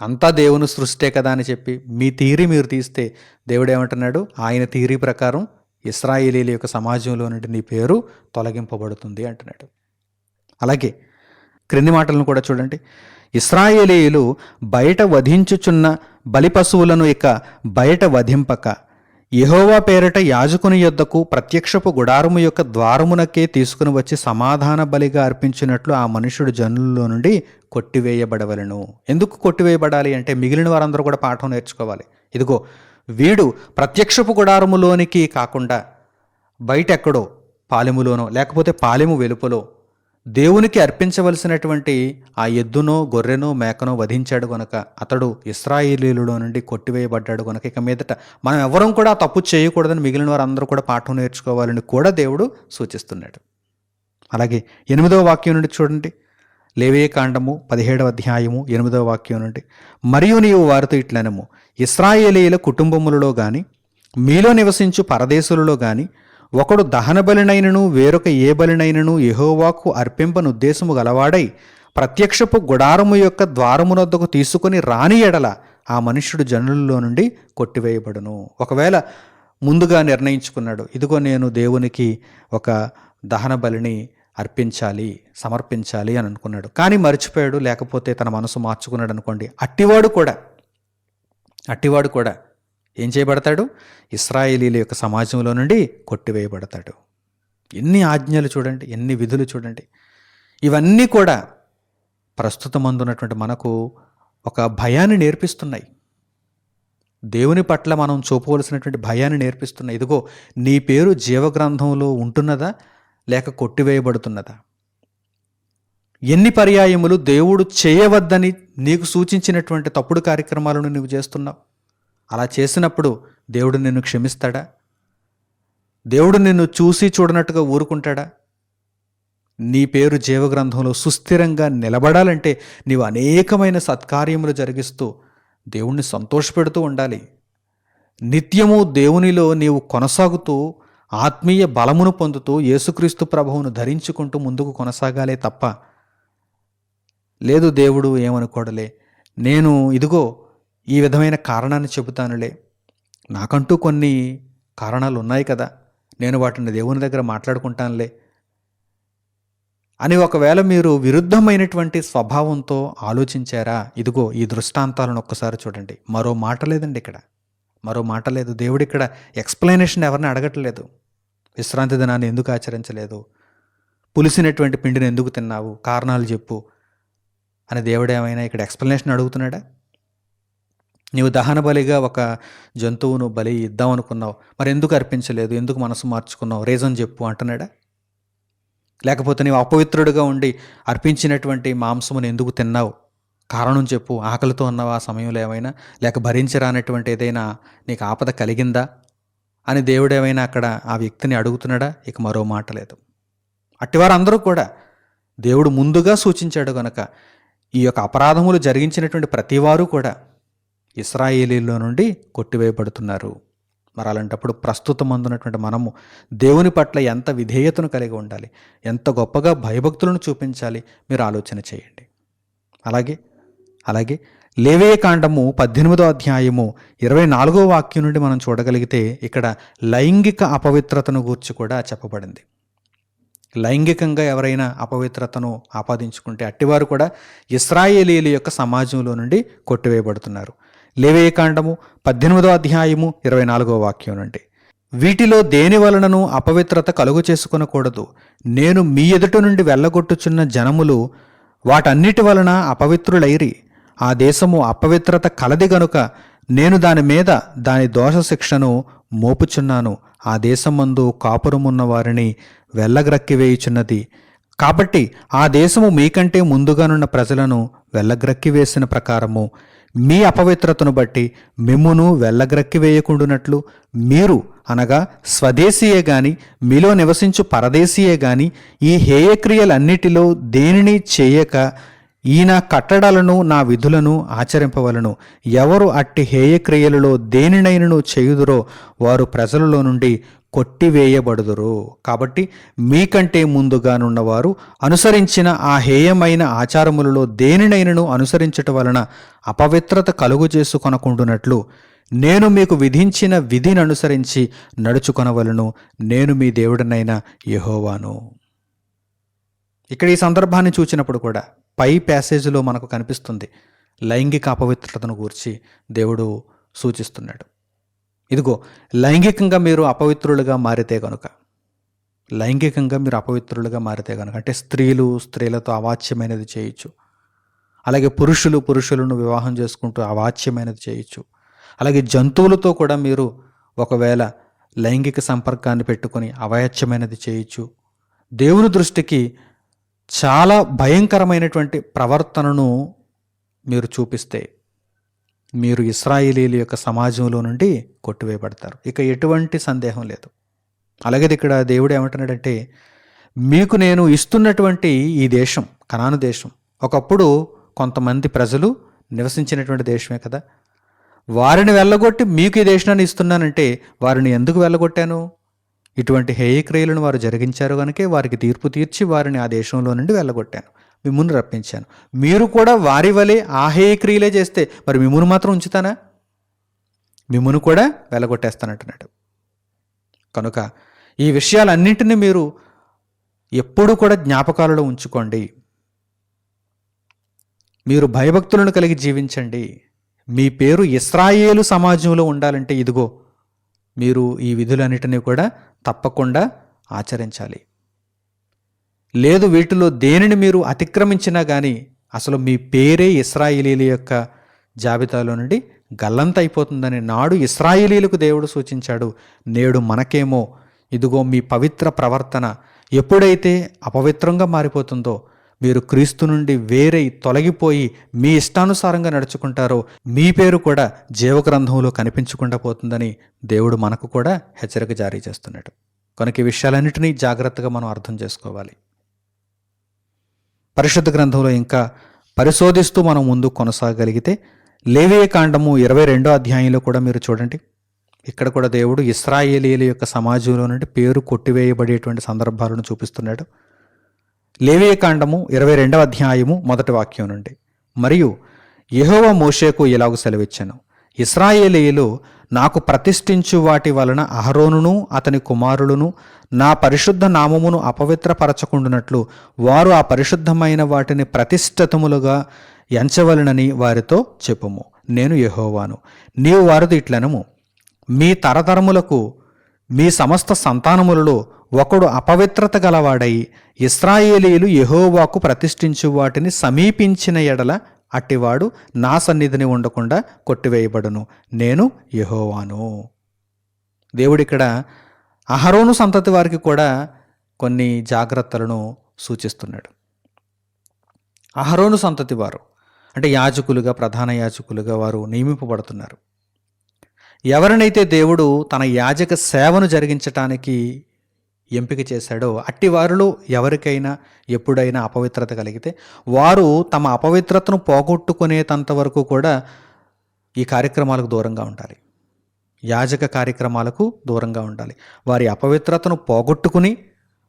అంతా దేవుని సృష్టే కదా అని చెప్పి మీ థియరీ మీరు తీస్తే దేవుడు ఏమంటున్నాడు, ఆయన థియరీ ప్రకారం ఇశ్రాయేలీయుల యొక్క సమాజంలో నుండి నీ పేరు తొలగింపబడుతుంది అంటున్నాడు. అలాగే క్రింది మాటలను కూడా చూడండి. ఇశ్రాయేలీయులు బయట వధించుచున్న బలి పశువులను ఇక బయట వధింపక యెహోవా పేరిట యాజకుని యొద్దకు ప్రత్యక్షపు గుడారము యొక్క ద్వారమునకే తీసుకుని వచ్చి సమాధాన బలిగా అర్పించినట్లు ఆ మనుషుడు జనులలో నుండి కొట్టివేయబడవలను. ఎందుకు కొట్టివేయబడాలి అంటే మిగిలిన వారందరూ కూడా పాఠం నేర్చుకోవాలి. ఇదిగో వీడు ప్రత్యక్షపు గుడారములోనికి కాకుండా బయట ఎక్కడో పాలెములోనో లేకపోతే పాలెము వెలుపలో దేవునికి అర్పించవలసినటువంటి ఆ ఎద్దునో గొర్రెనో మేకనో వధించాడు గనుక అతడు ఇశ్రాయేలీయులలో నుండి కొట్టివేయబడ్డాడు గనుక ఇక మీదట మనం ఎవరం కూడా తప్పు చేయకూడదని మిగిలిన వారందరూ కూడా పాఠం నేర్చుకోవాలని కూడా దేవుడు సూచిస్తున్నాడు. అలాగే 8వ వాక్యం నుండి చూడండి. లేవియకాండము 17వ అధ్యాయము 8వ వాక్యం నుండి, మరియు నీవు వారితో ఇట్లనము, ఇశ్రాయేలీయుల కుటుంబములలో గాని మీలో నివసించు పరదేశులలో గాని ఒకడు దహన బలినైనను వేరొక ఏ బలినైనను యెహోవాకు అర్పింపను ఉద్దేశము గలవాడై ప్రత్యక్షపు గుడారము యొక్క ద్వారమునొద్దకు తీసుకుని రాని ఎడల ఆ మనుష్యుడు జనులలో నుండి కొట్టివేయబడును. ఒకవేళ ముందుగా నిర్ణయించుకున్నాడు, ఇదిగో నేను దేవునికి ఒక దహన బలిని అర్పించాలి సమర్పించాలి అని అనుకున్నాడు, కానీ మర్చిపోయాడు లేకపోతే తన మనసు మార్చుకున్నాడు అనుకోండి, అట్టివాడు కూడా ఏం చేయబడతాడు, ఇశ్రాయేలీయుల యొక్క సమాజంలో నుండి కొట్టివేయబడతాడు. ఎన్ని ఆజ్ఞలు చూడండి, ఎన్ని విధులు చూడండి. ఇవన్నీ కూడా ప్రస్తుతమందున్నటువంటి మనకు ఒక భయాన్ని నేర్పిస్తున్నాయి. దేవుని పట్ల మనం చూపవలసినటువంటి భయాన్ని నేర్పిస్తున్నాయి. ఇదిగో నీ పేరు జీవగ్రంథంలో ఉంటున్నదా లేక కొట్టివేయబడుతున్నదా? ఎన్ని పర్యాయములు దేవుడు చేయవద్దని నీకు సూచించినటువంటి తప్పుడు కార్యక్రమాలను నువ్వు చేస్తున్నావు. అలా చేసినప్పుడు దేవుడు నిన్ను క్షమిస్తాడా? దేవుడు నిన్ను చూసి చూడనట్టుగా ఊరుకుంటాడా? నీ పేరు జీవగ్రంథంలో సుస్థిరంగా నిలబడాలంటే నీవు అనేకమైన సత్కార్యములు జరిగిస్తూ దేవుణ్ణి సంతోషపెడుతూ ఉండాలి. నిత్యము దేవునిలో నీవు కొనసాగుతూ ఆత్మీయ బలమును పొందుతూ యేసుక్రీస్తు ప్రభువును ధరించుకుంటూ ముందుకు కొనసాగాలే తప్ప, లేదు దేవుడు ఏమనుకోడలే, నేను ఇదిగో ఈ విధమైన కారణాన్ని చెబుతానులే, నాకంటూ కొన్ని కారణాలు ఉన్నాయి కదా, నేను వాటిని దేవుని దగ్గర మాట్లాడుకుంటానులే అని ఒకవేళ మీరు విరుద్ధమైనటువంటి స్వభావంతో ఆలోచించారా? ఇదిగో ఈ దృష్టాంతాలను ఒక్కసారి చూడండి. మరో మాట లేదండి, ఇక్కడ మరో మాట లేదు. దేవుడు ఇక్కడ ఎక్స్ప్లెనేషన్ ఎవరిని అడగట్లేదు. విశ్రాంతి దినాన్ని ఎందుకు ఆచరించలేదు, పులిసినటువంటి పిండిని ఎందుకు తిన్నావు, కారణాలు చెప్పు అని దేవుడు ఏమైనా ఇక్కడ ఎక్స్ప్లెనేషన్ అడుగుతున్నాడా? నీవు దహన బలిగా ఒక జంతువును బలి ఇద్దాం అనుకున్నావు, మరి ఎందుకు అర్పించలేదు, ఎందుకు మనసు మార్చుకున్నావు, రీజన్ చెప్పు అంటున్నాడా? లేకపోతే నీవు అపవిత్రుడిగా ఉండి అర్పించినటువంటి మాంసమును ఎందుకు తిన్నావు, కారణం చెప్పు, ఆకలితో ఉన్నావా ఆ సమయంలో ఏమైనా, లేక భరించరానటువంటి ఏదైనా నీకు ఆపద కలిగిందా అని దేవుడు ఏమైనా అక్కడ ఆ వ్యక్తిని అడుగుతున్నాడా? ఇక మరో మాట లేదు. అట్టివారు అందరూ కూడా దేవుడు ముందుగా సూచించాడు కనుక ఈ యొక్క అపరాధములు జరిగించినటువంటి ప్రతివారు కూడా ఇశ్రాయేలీలో నుండి కొట్టివేయబడుతున్నారు. మరి అలాంటప్పుడు ప్రస్తుతం అందున్నటువంటి మనము దేవుని పట్ల ఎంత విధేయతను కలిగి ఉండాలి, ఎంత గొప్పగా భయభక్తులను చూపించాలి, మీరు ఆలోచన చేయండి. అలాగే లేవియ కాండము 18వ అధ్యాయము 24వ వాక్యం నుండి మనం చూడగలిగితే ఇక్కడ లైంగిక అపవిత్రతను గూర్చి కూడా చెప్పబడింది. లైంగికంగా ఎవరైనా అపవిత్రతను ఆపాదించుకుంటే అట్టివారు కూడా ఇశ్రాయేలీల యొక్క సమాజంలో నుండి కొట్టివేయబడుతున్నారు. లేవియ కాండము 18వ అధ్యాయము 24వ వాక్యం నుండి, వీటిలో దేని వలనను అపవిత్రత కలుగు చేసుకొనకూడదు. నేను మీ ఎదుట నుండి వెళ్ళగొట్టుచున్న జనములు వాటన్నిటి వలన అపవిత్రులైరి. ఆ దేశము అపవిత్రత కలది గనుక నేను దాని మీద దాని దోష శిక్షను మోపుచున్నాను. ఆ దేశమందు కాపురమున్న వారిని వెళ్ళగ్రక్కివేయుచున్నది. కాబట్టి ఆ దేశము మీకంటే ముందుగానున్న ప్రజలను వెళ్ళగ్రక్కివేసిన ప్రకారము మీ అపవిత్రతను బట్టి మిమ్మును వెళ్ళగ్రక్కివేయకుండునట్లు మీరు, అనగా స్వదేశీయే గాని మీలో నివసించు పరదేశీయే గాని ఈ హేయక్రియలన్నిటిలో దేనిని చేయక ఈ నా కట్టడలను నా విధులను ఆచరింపవలను. ఎవరు అట్టి హేయక్రియలలో దేనినైనను చేయుదురో వారు ప్రజలలో నుండి కొట్టివేయబడుదురు. కాబట్టి మీకంటే ముందుగానున్నవారు అనుసరించిన ఆ హేయమైన ఆచారములలో దేనినైనను అనుసరించటం వలన అపవిత్రత కలుగు చేసుకొనకుండునట్లు నేను మీకు విధించిన విధిని అనుసరించి నడుచుకొనవలను. నేను మీ దేవుడనైన యెహోవాను. ఇక్కడ ఈ సందర్భాన్ని చూచినప్పుడు కూడా పై ప్యాసేజీలో మనకు కనిపిస్తుంది లైంగిక అపవిత్రతను గూర్చి దేవుడు సూచిస్తున్నాడు. ఇదిగో లైంగికంగా మీరు అపవిత్రులుగా మారితే కనుక, అంటే స్త్రీలతో అవాచ్యమైనది చేయొచ్చు, అలాగే పురుషులను వివాహం చేసుకుంటూ అవాచ్యమైనది చేయొచ్చు, అలాగే జంతువులతో కూడా మీరు ఒకవేళ లైంగిక సంపర్కాన్ని పెట్టుకొని అవాచ్యమైనది చేయొచ్చు. దేవుని దృష్టికి చాలా భయంకరమైనటువంటి ప్రవర్తనను మీరు చూపిస్తే మీరు ఇశ్రాయేలీల యొక్క సమాజంలో నుండి కొట్టివేయబడతారు. ఇక ఎటువంటి సందేహం లేదు. అలాగే ఇక్కడ దేవుడు ఏమంటున్నాడంటే, మీకు నేను ఇస్తున్నటువంటి ఈ దేశం, కనాను దేశం, ఒకప్పుడు కొంతమంది ప్రజలు నివసించినటువంటి దేశమే కదా, వారిని వెళ్ళగొట్టి మీకు ఈ దేశాన్ని ఇస్తున్నానంటే వారిని ఎందుకు వెళ్ళగొట్టాను? ఇటువంటి హేయక్రియలను వారు జరిగించారు కనుకే వారికి తీర్పు తీర్చి వారిని ఆ దేశంలో నుండి వెళ్ళగొట్టాను, మిమ్మును రప్పించాను. మీరు కూడా వారి వలె ఆ హేయక్రియలే చేస్తే మరి మిమ్మును మాత్రం ఉంచుతానా? మిమ్మును కూడా వెళ్ళగొట్టేస్తానంటున్నాడు. కనుక ఈ విషయాలన్నింటినీ మీరు ఎప్పుడూ కూడా జ్ఞాపకాలలో ఉంచుకోండి. మీరు భయభక్తులను కలిగి జీవించండి. మీ పేరు ఇశ్రాయేలు సమాజంలో ఉండాలంటే ఇదిగో మీరు ఈ విధులన్నిటినీ కూడా తప్పకుండా ఆచరించాలి. లేదు వీటిలో దేనిని మీరు అతిక్రమించినా కానీ అసలు మీ పేరే ఇశ్రాయేలీల యొక్క జాబితాలో నుండి గల్లంతైపోతుందని నాడు ఇశ్రాయేలీలకు దేవుడు సూచించాడు. నేడు మనకేమో ఇదిగో మీ పవిత్ర ప్రవర్తన ఎప్పుడైతే అపవిత్రంగా మారిపోతుందో, మీరు క్రీస్తు నుండి వేరై తొలగిపోయి మీ ఇష్టానుసారంగా నడుచుకుంటారో మీ పేరు కూడా జీవగ్రంథంలో కనిపించకుండా పోతుందని దేవుడు మనకు కూడా హెచ్చరిక జారీ చేస్తున్నాడు. కనుక ఈ విషయాలన్నింటినీ జాగ్రత్తగా మనం అర్థం చేసుకోవాలి. పరిశుద్ధ గ్రంథంలో ఇంకా పరిశోధిస్తూ మనం ముందు కొనసాగలిగితే లేవియ కాండము 22వ అధ్యాయంలో కూడా మీరు చూడండి. ఇక్కడ కూడా దేవుడు ఇశ్రాయేలీయుల యొక్క సమాజంలో నుండి పేరు కొట్టివేయబడేటువంటి సందర్భాలను చూపిస్తున్నాడు. లేవియ కాండము 22వ అధ్యాయము 1వ వాక్యం నుండి, మరియు యెహోవా మోషేకు ఇలాగు సెలవిచ్చెను, ఇశ్రాయేలీయులు నాకు ప్రతిష్ఠించు వాటి వలన అహరోనును అతని కుమారులను నా పరిశుద్ధ నామమును అపవిత్రపరచకుండునట్లు వారు ఆ పరిశుద్ధమైన వాటిని ప్రతిష్ఠితములుగా ఎంచవలనని వారితో చెప్పుము. నేను యెహోవాను. నీవు వారితో ఇట్లనము, మీ తరతరములకు మీ సమస్త సంతానములలో ఒకడు అపవిత్రత గలవాడై ఇశ్రాయేలీయులు యెహోవాకు ప్రతిష్ఠించు వాటిని సమీపించిన ఎడల అట్టివాడు నా సన్నిధిని ఉండకుండా కొట్టివేయబడును. నేను యెహోవాను. దేవుడిక్కడ అహరోను సంతతి వారికి కూడా కొన్ని జాగ్రత్తలను సూచిస్తున్నాడు. అహరోను సంతతి వారు అంటే యాజకులుగా, ప్రధాన యాజకులుగా వారు నియమింపబడుతున్నారు. ఎవరినైతే దేవుడు తన యాజక సేవను జరిగించటానికి ఎంపిక చేశాడో అట్టి వారిలో ఎవరికైనా ఎప్పుడైనా అపవిత్రత కలిగితే వారు తమ అపవిత్రతను పోగొట్టుకునేంత వరకు కూడా ఈ కార్యక్రమాలకు దూరంగా ఉండాలి. యాజక కార్యక్రమాలకు దూరంగా ఉండాలి. వారి అపవిత్రతను పోగొట్టుకుని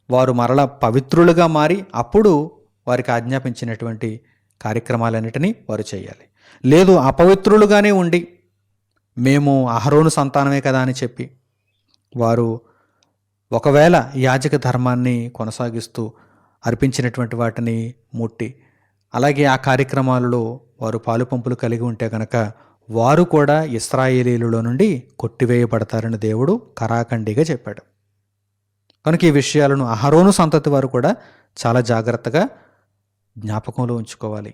వారు మరలా పవిత్రులుగా మారి అప్పుడు వారికి ఆజ్ఞాపించినటువంటి కార్యక్రమాలన్నిటినీ వారు చేయాలి. లేదు అపవిత్రులుగానే ఉండి మేము అహరోను సంతానమే కదా అని చెప్పి వారు ఒకవేళ యాజక ధర్మాన్ని కొనసాగిస్తూ అర్పించినటువంటి వాటిని ముట్టి అలాగే ఆ కార్యక్రమాలలో వారు పాలుపంపులు కలిగి ఉంటే కనుక వారు కూడా ఇశ్రాయేలీయుల నుండి కొట్టివేయబడతారని దేవుడు కరాఖండిగా చెప్పాడు. కనుక ఈ విషయాలను అహరోను సంతతి వారు కూడా చాలా జాగ్రత్తగా జ్ఞాపకంలో ఉంచుకోవాలి.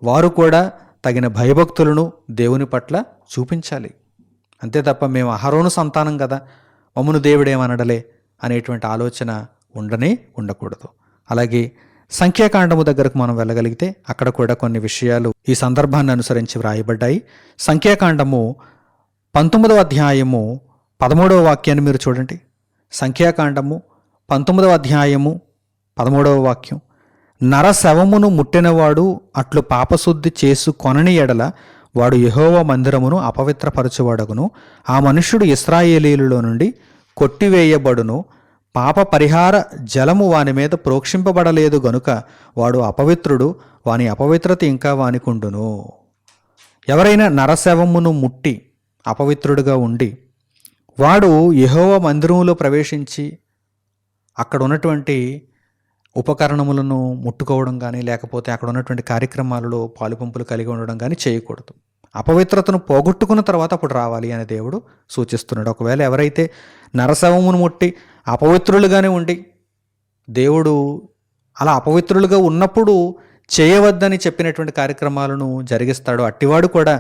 వారు కూడా తగిన భయభక్తులను దేవుని పట్ల చూపించాలి. అంతే తప్ప మేము అహరోను సంతానం కదా, మమ్మను దేవుడేమనడలే అనేటువంటి ఆలోచన ఉండకూడదు. అలాగే సంఖ్యాకాండము దగ్గరకు మనం వెళ్ళగలిగితే అక్కడ కూడా కొన్ని విషయాలు ఈ సందర్భాన్ని అనుసరించి వ్రాయబడ్డాయి. సంఖ్యాకాండము 19వ అధ్యాయము 13వ వాక్యాన్ని మీరు చూడండి. సంఖ్యాకాండము 19వ అధ్యాయము 13వ వాక్యం, నరశవమును ముట్టినవాడు అట్లు పాపశుద్ధి చేసుకొనని ఎడల వాడు యెహోవా మందిరమును అపవిత్రపరచువాడగును. ఆ మనుష్యుడు ఇశ్రాయేలీయులలో నుండి కొట్టివేయబడును. పాప పరిహార జలము వాని మీద ప్రోక్షింపబడలేదు గనుక వాడు అపవిత్రుడు, వాని అపవిత్రత ఇంకా వానికుండును. ఎవరైనా నరశవమును ముట్టి అపవిత్రుడుగా ఉండి వాడు యెహోవా మందిరములో ప్రవేశించి అక్కడ ఉన్నటువంటి ఉపకరణములను ముట్టుకోవడం కానీ లేకపోతే అక్కడ ఉన్నటువంటి కార్యక్రమాలలో పాలుపంపులు కలిగి ఉండడం కానీ చేయకూడదు. అపవిత్రతను పోగొట్టుకున్న తర్వాత అప్పుడు రావాలి అని దేవుడు సూచిస్తున్నాడు. ఒకవేళ ఎవరైతే నరశవమును ముట్టి అపవిత్రులుగానే ఉండి దేవుడు అలా అపవిత్రులుగా ఉన్నప్పుడు చేయవద్దని చెప్పినటువంటి కార్యక్రమాలను జరిగిస్తాడో అట్టివాడు కూడా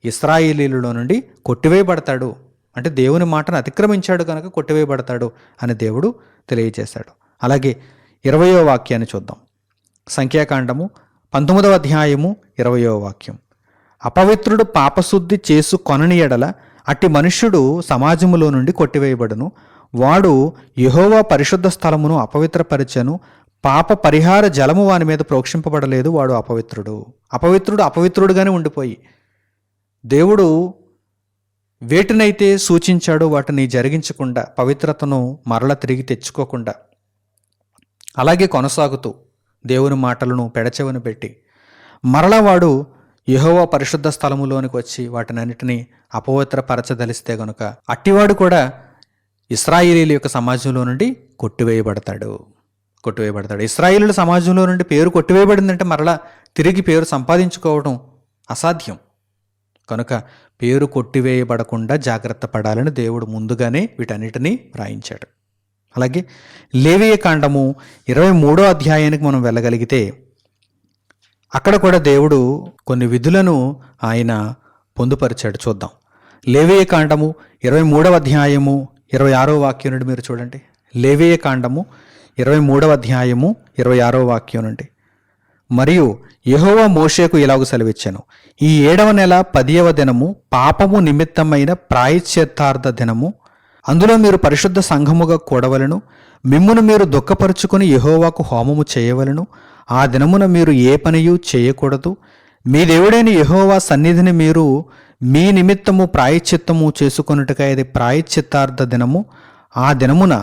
ఇశ్రాయేలీయులలో నుండి కొట్టివేయబడతాడు. అంటే దేవుని మాటను అతిక్రమించాడు కనుక కొట్టివేయబడతాడు అని దేవుడు తెలియజేశాడు. అలాగే 20వ వాక్యాన్ని చూద్దాం. సంఖ్యాకాండము 19వ అధ్యాయము 20వ వాక్యం, అపవిత్రుడు పాపశుద్ధి చేసుకొనని ఎడల అట్టి మనుష్యుడు సమాజములో నుండి కొట్టివేయబడును. వాడు యెహోవా పరిశుద్ధ స్థలమును అపవిత్రపరిచెను. పాప పరిహార జలము వాని మీద ప్రోక్షింపబడలేదు. వాడు అపవిత్రుడుగానే ఉండిపోయి దేవుడు వేటినైతే సూచించాడో వాటిని జరిగించకుండా పవిత్రతను మరల తిరిగి తెచ్చుకోకుండా అలాగే కొనసాగుతూ దేవుని మాటలను పెడచెవిన పెట్టి మరలా వాడు యెహోవా పరిశుద్ధ స్థలములోనికి వచ్చి వాటినన్నిటినీ అపవిత్రపరచదలిస్తే గనుక అట్టివాడు కూడా ఇశ్రాయేలీయుల యొక్క సమాజంలో నుండి కొట్టివేయబడతాడు. ఇశ్రాయేలీయుల సమాజంలో నుండి పేరు కొట్టివేయబడిందంటే మరలా తిరిగి పేరు సంపాదించుకోవడం అసాధ్యం. కనుక పేరు కొట్టివేయబడకుండా జాగ్రత్త పడాలని దేవుడు ముందుగానే వీటన్నిటినీ వ్రాయించాడు. అలాగే లేవియ కాండము 23వ అధ్యాయానికి మనం వెళ్ళగలిగితే అక్కడ కూడా దేవుడు కొన్ని విధులను ఆయన పొందుపరిచాడు. చూద్దాం. లేవియ కాండము 23వ అధ్యాయము 26వ వాక్యం నుండి మీరు చూడండి. లేవియ కాండము 23వ అధ్యాయము 26వ వాక్యం నుండి, మరియు యెహోవా మోషేకు ఇలాగు సెలవిచ్చెను, ఈ 7వ నెల 10వ దినము పాపము నిమిత్తమైన ప్రాయశ్చిత్తార్థ దినము, అందులో మీరు పరిశుద్ధ సంఘముగా కూడవలను, మిమ్మును మీరు దుఃఖపరుచుకొని యెహోవాకు హోమము చేయవలను. ఆ దినమున మీరు ఏ పనియు చేయకూడదు. మీ దేవుడైన యెహోవా సన్నిధిని మీరు మీ నిమిత్తము ప్రాయశ్చిత్తము చేసుకొనుటకై అది ప్రాయశ్చిత్తార్థ దినము. ఆ దినమున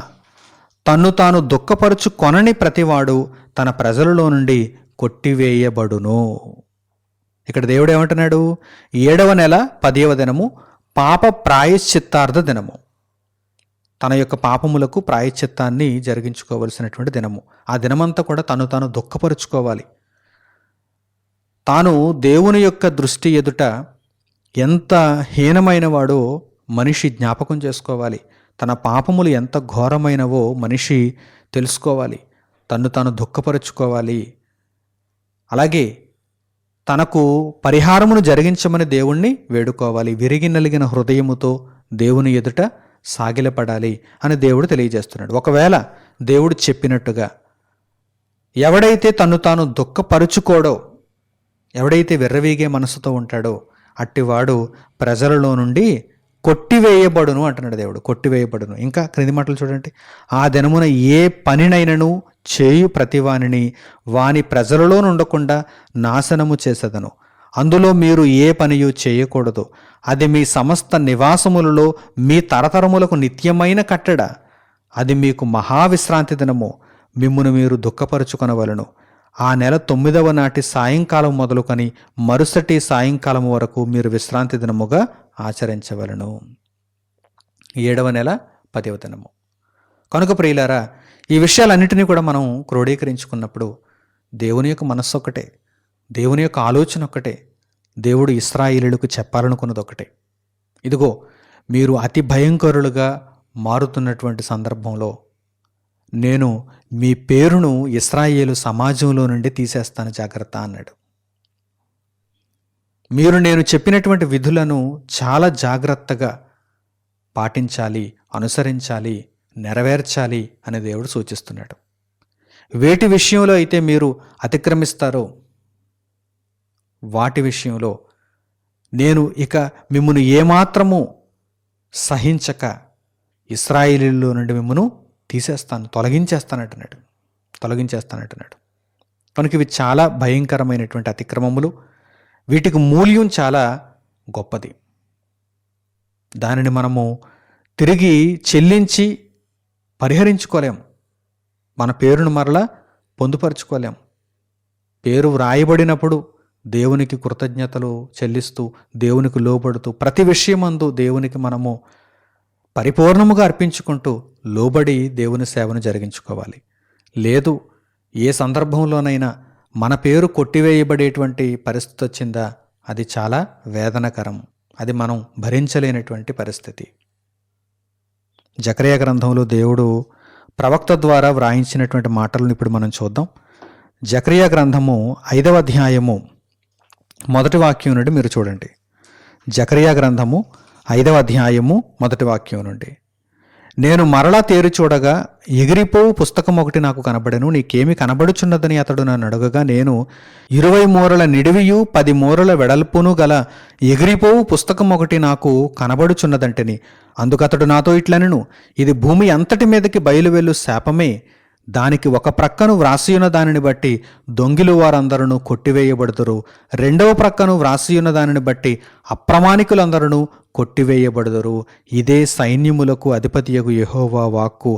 తన్ను తాను దుఃఖపరుచుకొనని ప్రతివాడు తన ప్రజలలో నుండి కొట్టివేయబడును. ఇక్కడ దేవుడు ఏమంటున్నాడు? 7వ నెల 10వ దినము పాప ప్రాయశ్చిత్తార్థ దినము. తన యొక్క పాపములకు ప్రాయశ్చిత్తాన్ని జరిగించుకోవలసినటువంటి దినము. ఆ దినమంతా కూడా తను తాను దుఃఖపరుచుకోవాలి. తాను దేవుని యొక్క దృష్టి ఎదుట ఎంత హీనమైన వాడో మనిషి జ్ఞాపకం చేసుకోవాలి. తన పాపములు ఎంత ఘోరమైనవో మనిషి తెలుసుకోవాలి. తన్ను తాను దుఃఖపరుచుకోవాలి. అలాగే తనకు పరిహారమును జరిగించమని దేవుణ్ణి వేడుకోవాలి. విరిగి నలిగిన హృదయముతో దేవుని ఎదుట సాగిలపడాలి అని దేవుడు తెలియజేస్తున్నాడు. ఒకవేళ దేవుడు చెప్పినట్టుగా ఎవడైతే తన్ను తాను దుఃఖపరుచుకోడో, ఎవడైతే వెర్రవీగే మనసుతో ఉంటాడో అట్టివాడు ప్రజలలో నుండి కొట్టివేయబడును అంటున్నాడు దేవుడు. కొట్టివేయబడును. ఇంకా క్రింది మాటలు చూడండి. ఆ దినమున ఏ పనినైనను చేయు ప్రతివానిని వాని ప్రజలలో నుండకుండా నాశనము చేసేదను. అందులో మీరు ఏ పనియు చేయకూడదు. అది మీ సమస్త నివాసములలో మీ తరతరములకు నిత్యమైన కట్టడ. అది మీకు మహావిశ్రాంతి దినము. మిమ్మును మీరు దుఃఖపరుచుకొనవలను. ఆ నెల 9వ నాటి సాయంకాలం మొదలుకొని మరుసటి సాయంకాలం వరకు మీరు విశ్రాంతి దినముగా ఆచరించవలను. 7వ నెల 10వ దినము. కనుక ప్రియులారా, ఈ విషయాలన్నిటినీ కూడా మనం క్రోడీకరించుకున్నప్పుడు దేవుని యొక్క మనస్సు ఒకటే, దేవుని యొక్క ఆలోచన ఒకటే, దేవుడు ఇశ్రాయేలీయులకు చెప్పాలనుకున్నది ఒకటే. ఇదిగో, మీరు అతి భయంకరులుగా మారుతున్నటువంటి సందర్భంలో నేను మీ పేరును ఇశ్రాయేలు సమాజంలో నుండి తీసేస్తాను, జాగ్రత్త అన్నాడు. మీరు నేను చెప్పినటువంటి విధులను చాలా జాగ్రత్తగా పాటించాలి, అనుసరించాలి, నెరవేర్చాలి అని దేవుడు సూచిస్తున్నాడు. వేటి విషయంలో అయితే మీరు అతిక్రమిస్తారో వాటి విషయంలో నేను ఇక మిమ్మును ఏమాత్రము సహించక ఇశ్రాయేలీయుల్లో నుండి మిమ్మును తీసేస్తాను, తొలగించేస్తానంటున్నాడు. కనుక ఇవి చాలా భయంకరమైనటువంటి అతిక్రమములు. వీటికి మూల్యం చాలా గొప్పది. దానిని మనము తిరిగి చెల్లించి పరిహరించుకోలేం. మన పేరును మరలా పొందుపరుచుకోలేం. పేరు వ్రాయబడినప్పుడు దేవునికి కృతజ్ఞతలు చెల్లిస్తూ, దేవునికి లోబడుతూ, ప్రతి విషయమందు దేవునికి మనము పరిపూర్ణముగా అర్పించుకుంటూ లోబడి దేవుని సేవను జరిగించుకోవాలి. లేదు, ఏ సందర్భంలోనైనా మన పేరు కొట్టివేయబడేటువంటి పరిస్థితి వచ్చిందా, అది చాలా వేదనకరం. అది మనం భరించలేనటువంటి పరిస్థితి. జకర్యా గ్రంథంలో దేవుడు ప్రవక్త ద్వారా వ్రాయించినటువంటి మాటలను ఇప్పుడు మనం చూద్దాం. జకర్యా గ్రంథము 5వ అధ్యాయము 1వ వాక్యం నుండి మీరు చూడండి. జకర్యా గ్రంథము 5వ అధ్యాయము 1వ వాక్యం నుండి, నేను మరలా తేరి చూడగా ఎగిరిపోవు పుస్తకం ఒకటి నాకు కనబడెను. నీకేమి కనబడుచున్నదని అతడు నన్ను అడగగా, నేను 20 మూరల నిడివియు 10 మూరల వెడల్పును గల ఎగిరిపోవు పుస్తకం ఒకటి నాకు కనబడుచున్నదంటేని. అందుకతడు నాతో ఇట్లనెను, ఇది భూమి అంతటి మీదకి బయలువెళ్ళు శాపమే. దానికి ఒక ప్రక్కను వ్రాసియున్న దానిని బట్టి దొంగిలు వారందరూ కొట్టివేయబడుదురు, రెండవ ప్రక్కను వ్రాసియున్న దానిని బట్టి అప్రమాణికులందరూ కొట్టివేయబడుదురు. ఇదే సైన్యములకు అధిపతియగు యెహోవా వాక్కు.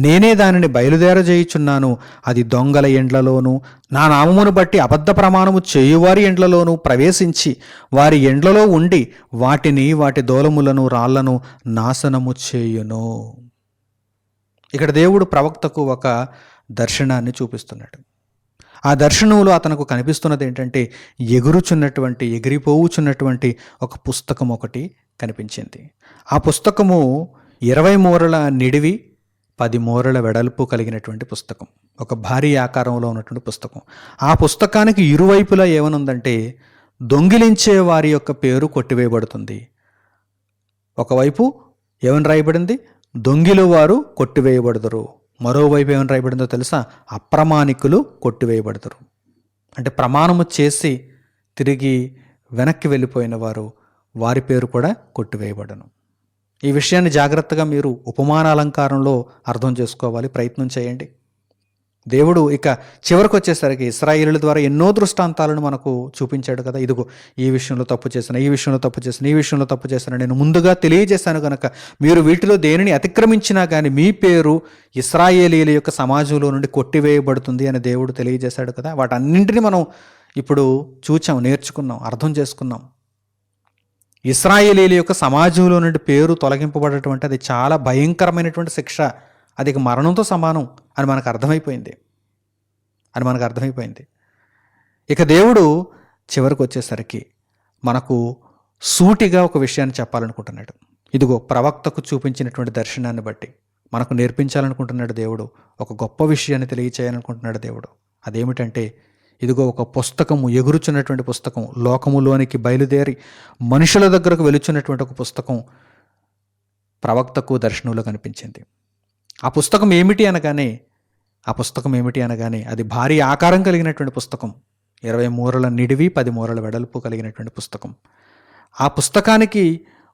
నేనే దానిని బయలుదేరజేయుచున్నాను. అది దొంగల ఎండ్లలోనూ నా నామమును బట్టి అబద్ధ ప్రమాణము చేయువారి ఎండ్లలోనూ ప్రవేశించి వారి ఎండ్లలో ఉండి వాటిని, వాటి దూలములను, రాళ్లను నాశనము చేయును. ఇక్కడ దేవుడు ప్రవక్తకు ఒక దర్శనాన్ని చూపిస్తున్నాడు. ఆ దర్శనంలో అతనికి కనిపిస్తున్నది ఏంటంటే, ఎగిరిపోవుచున్నటువంటి ఒక పుస్తకం ఒకటి కనిపించింది. ఆ పుస్తకము 20 మూరల నిడివి, 10 మూరల వెడల్పు కలిగినటువంటి పుస్తకం. ఒక భారీ ఆకారంలో ఉన్నటువంటి పుస్తకం. ఆ పుస్తకానికి ఇరువైపులా ఏమనుందంటే, దొంగిలించే వారి యొక్క పేరు కొట్టివేయబడుతుంది. ఒకవైపు ఏమని రాయబడింది? దొంగిలు వారు కొట్టివేయబడుదురు. మరోవైపు ఏమని రాయబడిందో తెలుసా? అప్రమాణికులు కొట్టివేయబడుదురు. అంటే ప్రమాణము చేసి తిరిగి వెనక్కి వెళ్ళిపోయిన వారి పేరు కూడా కొట్టివేయబడను. ఈ విషయాన్ని జాగ్రత్తగా మీరు ఉపమాన అలంకారంలో అర్థం చేసుకోవాలి, ప్రయత్నం చేయండి. దేవుడు ఇక చివరికి వచ్చేసరికి ఇశ్రాయేలుల ద్వారా ఎన్నో దృష్టాంతాలను మనకు చూపించాడు కదా. ఇదిగో ఈ విషయంలో తప్పు చేశాను, ఈ విషయంలో తప్పు చేశాను, ఈ విషయంలో తప్పు చేశాను, నేను ముందుగా తెలియజేశాను కనుక మీరు వీటిలో దేనిని అతిక్రమించినా కానీ మీ పేరు ఇశ్రాయేలీల యొక్క సమాజంలో నుండి కొట్టివేయబడుతుంది అని దేవుడు తెలియజేశాడు కదా. వాటన్నింటినీ మనం ఇప్పుడు చూచాం, నేర్చుకున్నాం, అర్థం చేసుకున్నాం. ఇశ్రాయేలీల యొక్క సమాజంలో నుండి పేరు తొలగింపబడటం అది చాలా భయంకరమైనటువంటి శిక్ష, అది మరణంతో సమానం అని మనకు అర్థమైపోయింది. ఇక దేవుడు చివరికి వచ్చేసరికి మనకు సూటిగా ఒక విషయాన్ని చెప్పాలనుకుంటున్నాడు. ఇదిగో ప్రవక్తకు చూపించినటువంటి దర్శనాన్ని బట్టి మనకు నేర్పించాలనుకుంటున్నాడు దేవుడు. ఒక గొప్ప విషయాన్ని తెలియచేయాలనుకుంటున్నాడు దేవుడు. అదేమిటంటే, ఇదిగో ఒక పుస్తకము, ఎగురుచున్నటువంటి పుస్తకం, లోకములోనికి బయలుదేరి మనుషుల దగ్గరకు వెలుచున్నటువంటి ఒక పుస్తకం ప్రవక్తకు దర్శనంలో కనిపించింది. ఆ పుస్తకం ఏమిటి అనగానే అది భారీ ఆకారం కలిగినటువంటి పుస్తకం. 20 మూరల నిడివి, 10 మూరల వెడల్పు కలిగినటువంటి పుస్తకం. ఆ పుస్తకానికి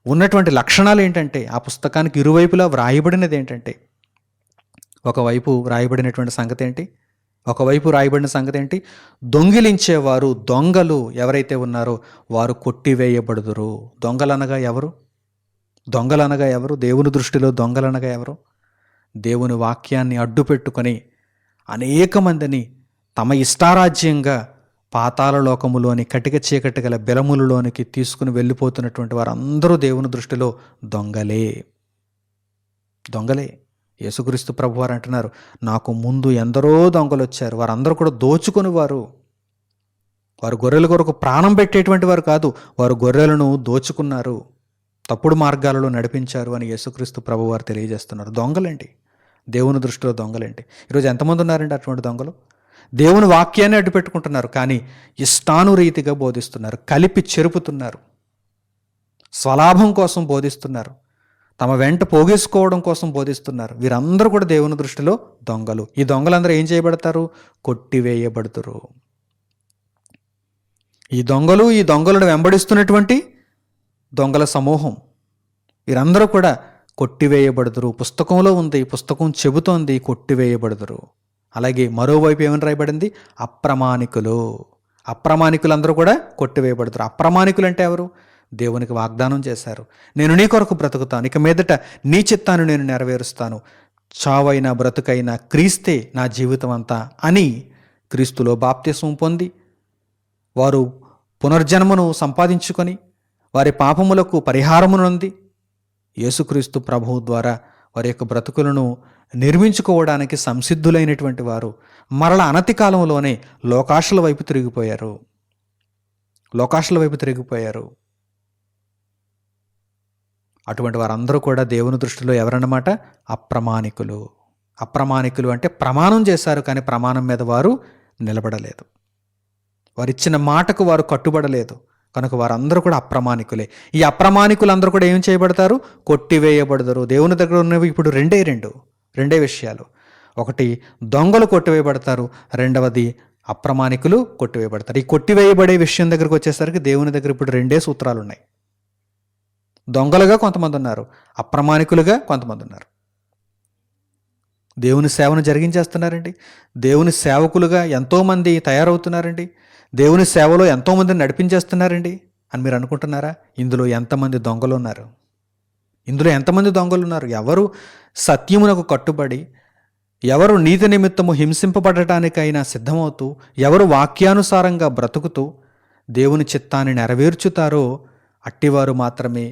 ఉన్నటువంటి లక్షణాలు ఏంటంటే, ఆ పుస్తకానికి ఇరువైపులా వ్రాయబడినది ఏంటంటే, ఒకవైపు రాయబడిన సంగతి ఏంటి? దొంగిలించేవారు, దొంగలు ఎవరైతే ఉన్నారో వారు కొట్టివేయబడుదురు. దొంగలనగా ఎవరు? దేవుని దృష్టిలో దొంగలనగా ఎవరు? దేవుని వాక్యాన్ని అడ్డుపెట్టుకొని అనేక మందిని తమ ఇష్టారాజ్యంగా పాతాళ లోకములోని కటిక చీకటి గల బెలములలోనికి తీసుకుని వెళ్ళిపోతున్నటువంటి వారందరూ దేవుని దృష్టిలో దొంగలే. యేసుక్రీస్తు ప్రభువారు అంటున్నారు, నాకు ముందు ఎందరో దొంగలు వచ్చారు, వారందరూ కూడా దోచుకొని వారు గొర్రెల కొరకు ప్రాణం పెట్టేటువంటి వారు కాదు, వారు గొర్రెలను దోచుకున్నారు, తప్పుడు మార్గాలలో నడిపించారు అని యేసుక్రీస్తు ప్రభువారు తెలియజేస్తున్నారు. దొంగలండి, దేవుని దృష్టిలో దొంగలండి. ఈరోజు ఎంతమంది ఉన్నారండి అటువంటి దొంగలు? దేవుని వాక్యాన్ని అడ్డుపెట్టుకుంటున్నారు, కానీ ఇష్టానురీతిగా బోధిస్తున్నారు, కలిపి చెరుపుతున్నారు, స్వలాభం కోసం బోధిస్తున్నారు, తమ వెంట పోగేసుకోవడం కోసం బోధిస్తున్నారు. వీరందరూ కూడా దేవుని దృష్టిలో దొంగలు. ఈ దొంగలందరూ ఏం చేయబడతారు? కొట్టివేయబడుతురు. ఈ దొంగలను వెంబడిస్తున్నటువంటి దొంగల సమూహం, వీరందరూ కూడా కొట్టివేయబడుదురు. పుస్తకంలో ఉంది, పుస్తకం చెబుతోంది, కొట్టివేయబడుదురు. అలాగే మరోవైపు ఏమని రాయబడింది? అప్రమాణికులందరూ కూడా కొట్టివేయబడుతురు. అప్రమాణికులు అంటే ఎవరు? దేవునికి వాగ్దానం చేశారు, నేను నీ కొరకు బ్రతుకుతాను, ఇక మీదట నీ చిత్తాన్ని నేను నెరవేరుస్తాను, చావైనా బ్రతుకైనా క్రీస్తే నా జీవితం అంతా అని క్రీస్తులో బాప్తిస్మం పొంది వారు పునర్జన్మను సంపాదించుకొని వారి పాపములకు పరిహారమును నొంది యేసుక్రీస్తు ప్రభువు ద్వారా వారి యొక్క బ్రతుకులను నిర్మించుకోవడానికి సంసిద్ధులైనటువంటి వారు మరల అనతి కాలంలోనే లోకాశల వైపు తిరిగిపోయారు. అటువంటి వారందరూ కూడా దేవుని దృష్టిలో ఎవరన్నమాట? అప్రమాణికులు అంటే ప్రమాణం చేశారు, కానీ ప్రమాణం మీద వారు నిలబడలేదు, వారిచ్చిన మాటకు వారు కట్టుబడలేదు, కనుక వారందరూ కూడా అప్రమాణికులే. ఈ అప్రమాణికులందరూ కూడా ఏం చేయబడతారు? కొట్టివేయబడతారు. దేవుని దగ్గర ఉన్నవి ఇప్పుడు రెండే విషయాలు. ఒకటి దొంగలు కొట్టివేయబడతారు, రెండవది అప్రమాణికులు కొట్టివేయబడతారు. ఈ కొట్టివేయబడే విషయం దగ్గరకు వచ్చేసరికి దేవుని దగ్గర ఇప్పుడు 2 సూత్రాలు ఉన్నాయి. దొంగలుగా కొంతమంది ఉన్నారు, అప్రమాణికులుగా కొంతమంది ఉన్నారు. దేవుని సేవను జరిగించేస్తున్నారండి, దేవుని సేవకులుగా ఎంతోమంది తయారవుతున్నారండి, దేవుని సేవలో ఎంతోమందిని నడిపించేస్తున్నారండి అని మీరు అనుకుంటున్నారా? ఇందులో ఎంతమంది దొంగలు ఉన్నారు? ఎవరు సత్యమునకు కట్టుబడి, ఎవరు నీతి నిమిత్తము హింసింపబడటానికైనా సిద్ధమవుతూ, ఎవరు వాక్యానుసారంగా బ్రతుకుతూ దేవుని చిత్తాన్ని నెరవేర్చుతారో అట్టివారు మాత్రమే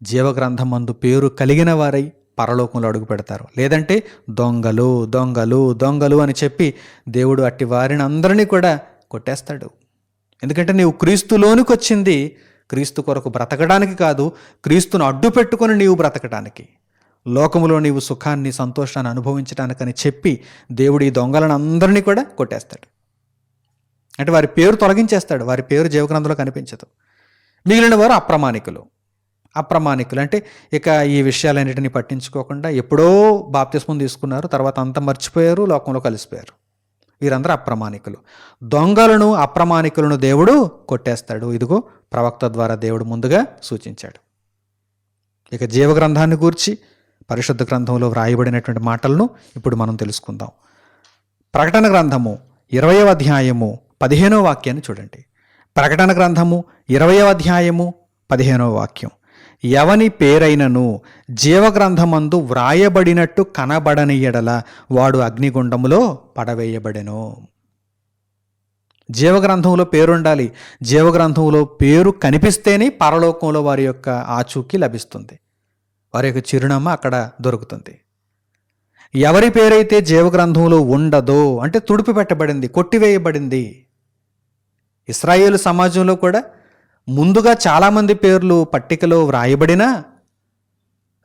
జీవగ్రంథమందు పేరు కలిగిన వారై పరలోకంలో అడుగు పెడతారు. లేదంటే దొంగలు అని చెప్పి దేవుడు అట్టి వారిని అందరినీ కూడా కొట్టేస్తాడు. ఎందుకంటే నీవు క్రీస్తులోనికి వచ్చింది క్రీస్తు కొరకు బ్రతకడానికి కాదు, క్రీస్తును అడ్డు పెట్టుకొని నీవు బ్రతకడానికి. లోకములో నీవు సుఖాన్ని సంతోషాన్ని అనుభవించడానికని చెప్పి దేవుడు ఈ దొంగలను అందరినీ కూడా కొట్టేస్తాడు. అంటే వారి పేరు తొలగించేస్తాడు, వారి పేరు జీవగ్రంథంలో కనిపించదు. మిగిలిన వారు అప్రమాణికులు అంటే ఇక ఈ విషయాలన్నిటిని పట్టించుకోకుండా ఎప్పుడో బాప్తిస్మం తీసుకున్నారు, తర్వాత అంతా మర్చిపోయారు, లోకంలో కలిసిపోయారు. వీరందరూ అప్రమాణికులు. దొంగలను అప్రమాణికులను దేవుడు కొట్టేస్తాడు. ఇదిగో ప్రవక్త ద్వారా దేవుడు ముందుగా సూచించాడు. ఇక జీవగ్రంథాన్ని గూర్చి పరిశుద్ధ గ్రంథంలో వ్రాయబడినటువంటి మాటలను ఇప్పుడు మనం తెలుసుకుందాం. ప్రకటన గ్రంథము 20వ అధ్యాయము 15వ వాక్యాన్ని చూడండి. ప్రకటన గ్రంథము 20వ అధ్యాయము 15వ వాక్యం. ఎవని పేరైనను జీవగ్రంథమందు వ్రాయబడినట్టు కనబడని ఎడల వాడు అగ్నిగుండములో పడవేయబడెను. జీవగ్రంథంలో పేరుండాలి. జీవగ్రంథంలో పేరు కనిపిస్తేనే పరలోకంలో వారి యొక్క ఆచూకీ లభిస్తుంది, వారి యొక్క చిరునామా అక్కడ దొరుకుతుంది. ఎవరి పేరైతే జీవగ్రంథంలో ఉండదో అంటే తుడిపి పెట్టబడింది, కొట్టివేయబడింది. ఇశ్రాయేలు సమాజంలో కూడా ముందుగా చాలామంది పేర్లు పట్టికలో వ్రాయబడినా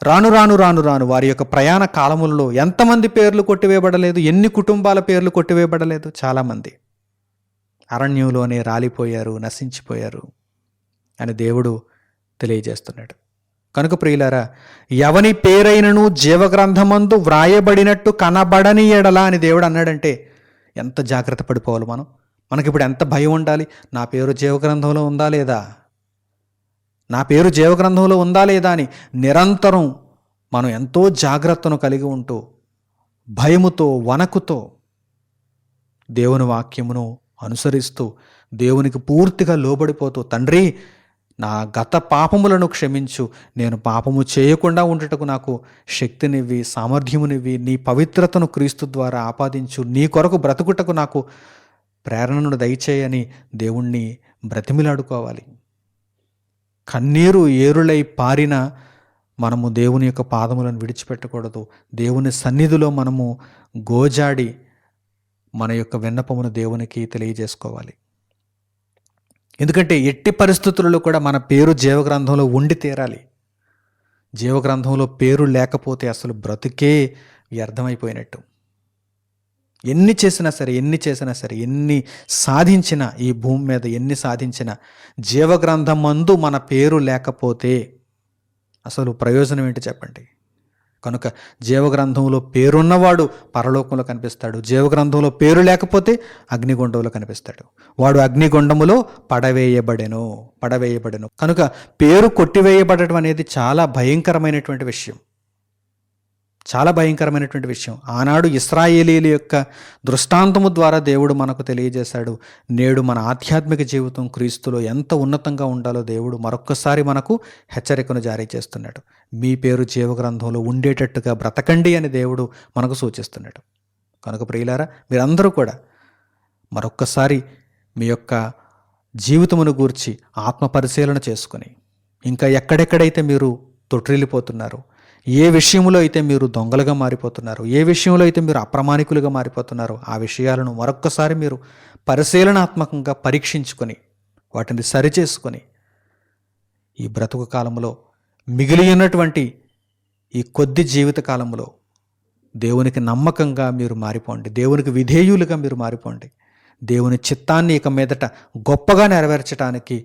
రాను రాను రాను రాను వారి యొక్క ప్రయాణ కాలములలో ఎంతమంది పేర్లు కొట్టివేయబడలేదు, ఎన్ని కుటుంబాల పేర్లు కొట్టివేయబడలేదు. చాలామంది అరణ్యంలోనే రాలిపోయారు, నశించిపోయారు అని దేవుడు తెలియజేస్తున్నాడు. కనుక ప్రియులారా, ఎవని పేరైనను జీవగ్రంథమందు వ్రాయబడినట్టు కనబడని ఎడలా అని దేవుడు అన్నాడంటే ఎంత జాగ్రత్త పడిపోవాలి మనం. మనకిప్పుడు ఎంత భయం ఉండాలి. నా పేరు జీవగ్రంథంలో ఉందా లేదా, నా పేరు జీవగ్రంథంలో ఉందా లేదా అని నిరంతరం మనం ఎంతో జాగ్రత్తను కలిగి ఉంటూ భయముతో వణకుతో దేవుని వాక్యమును అనుసరిస్తూ దేవునికి పూర్తిగా లోబడిపోతూ, తండ్రి నా గత పాపములను క్షమించు, నేను పాపము చేయకుండా ఉండుటకు నాకు శక్తినివ్వి, సామర్థ్యమునివ్వి, నీ పవిత్రతను క్రీస్తు ద్వారా ఆపాదించు, నీ కొరకు బ్రతుకుటకు నాకు ప్రేరణను దయచేయని దేవుణ్ణి బ్రతిమిలాడుకోవాలి. కన్నీరు ఏరులై పారిన మనము దేవుని యొక్క పాదములను విడిచిపెట్టకూడదు. దేవుని సన్నిధిలో మనము గోజాడి మన యొక్క విన్నపమును దేవునికి తెలియజేసుకోవాలి. ఎందుకంటే ఎట్టి పరిస్థితులలో కూడా మన పేరు జీవగ్రంథంలో ఉండి తీరాలి. జీవగ్రంథంలో పేరు లేకపోతే అసలు బ్రతుకే వ్యర్థమైపోయినట్టు. ఎన్ని చేసినా సరే ఎన్ని సాధించినా, ఈ భూమి మీద ఎన్ని సాధించినా జీవగ్రంథమందు మన పేరు లేకపోతే అసలు ప్రయోజనం ఏంటి చెప్పండి. కనుక జీవగ్రంథంలో పేరున్నవాడు పరలోకంలో కనిపిస్తాడు, జీవగ్రంథంలో పేరు లేకపోతే అగ్నిగుండంలో కనిపిస్తాడు. వాడు అగ్నిగుండములో పడవేయబడెను. కనుక పేరు కొట్టివేయబడటం అనేది చాలా భయంకరమైనటువంటి విషయం. ఆనాడు ఇశ్రాయేలీయుల యొక్క దృష్టాంతము ద్వారా దేవుడు మనకు తెలియజేశాడు. నేడు మన ఆధ్యాత్మిక జీవితం క్రీస్తులో ఎంత ఉన్నతంగా ఉండాలో దేవుడు మరొక్కసారి మనకు హెచ్చరికను జారీ చేస్తున్నాడు. మీ పేరు జీవగ్రంథంలో ఉండేటట్టుగా బ్రతకండి అని దేవుడు మనకు సూచిస్తున్నాడు. కనుక ప్రియులారా, మీరందరూ కూడా మరొక్కసారి మీ యొక్క జీవితమును గూర్చి ఆత్మ పరిశీలన చేసుకొని, ఇంకా ఎక్కడెక్కడైతే మీరు తొట్టిల్లిపోతున్నారో, ఏ విషయంలో అయితే మీరు దొంగలుగా మారిపోతున్నారు, ఏ విషయంలో అయితే మీరు అప్రమాణికులుగా మారిపోతున్నారో ఆ విషయాలను మరొక్కసారి మీరు పరిశీలనాత్మకంగా పరీక్షించుకొని వాటిని సరిచేసుకొని ఈ బ్రతుకు కాలంలో మిగిలి ఉన్నటువంటి ఈ కొద్ది జీవిత కాలంలో దేవునికి నమ్మకంగా మీరు మారిపోండి, దేవునికి విధేయులుగా మీరు మారిపోండి. దేవుని చిత్తాన్ని ఇక మీదట గొప్పగా నెరవేర్చడానికి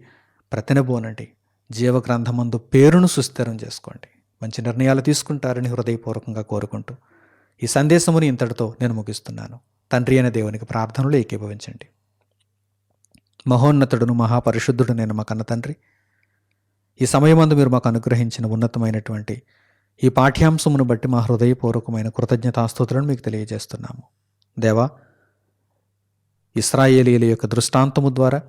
ప్రతినబోనండి. జీవగ్రంథమందు పేరును సుస్థిరం చేసుకోండి. మంచి నిర్ణయాలు తీసుకుంటారని హృదయపూర్వకంగా కోరుకుంటూ ఈ సందేశముని ఇంతటితో నేను ముగిస్తున్నాను. తండ్రి అయిన దేవునికి ప్రార్థనలు ఏకీభవించండి. మహోన్నతుడును మహాపరిశుద్ధుడు నేను మా కన్న తండ్రి, ఈ సమయమందు మీరు మాకు అనుగ్రహించిన ఉన్నతమైనటువంటి ఈ పాఠ్యాంశమును బట్టి మా హృదయపూర్వకమైన కృతజ్ఞతాస్తుతులను మీకు తెలియజేస్తున్నాము. దేవా, ఇశ్రాయేలీయుల యొక్క దృష్టాంతము ద్వారా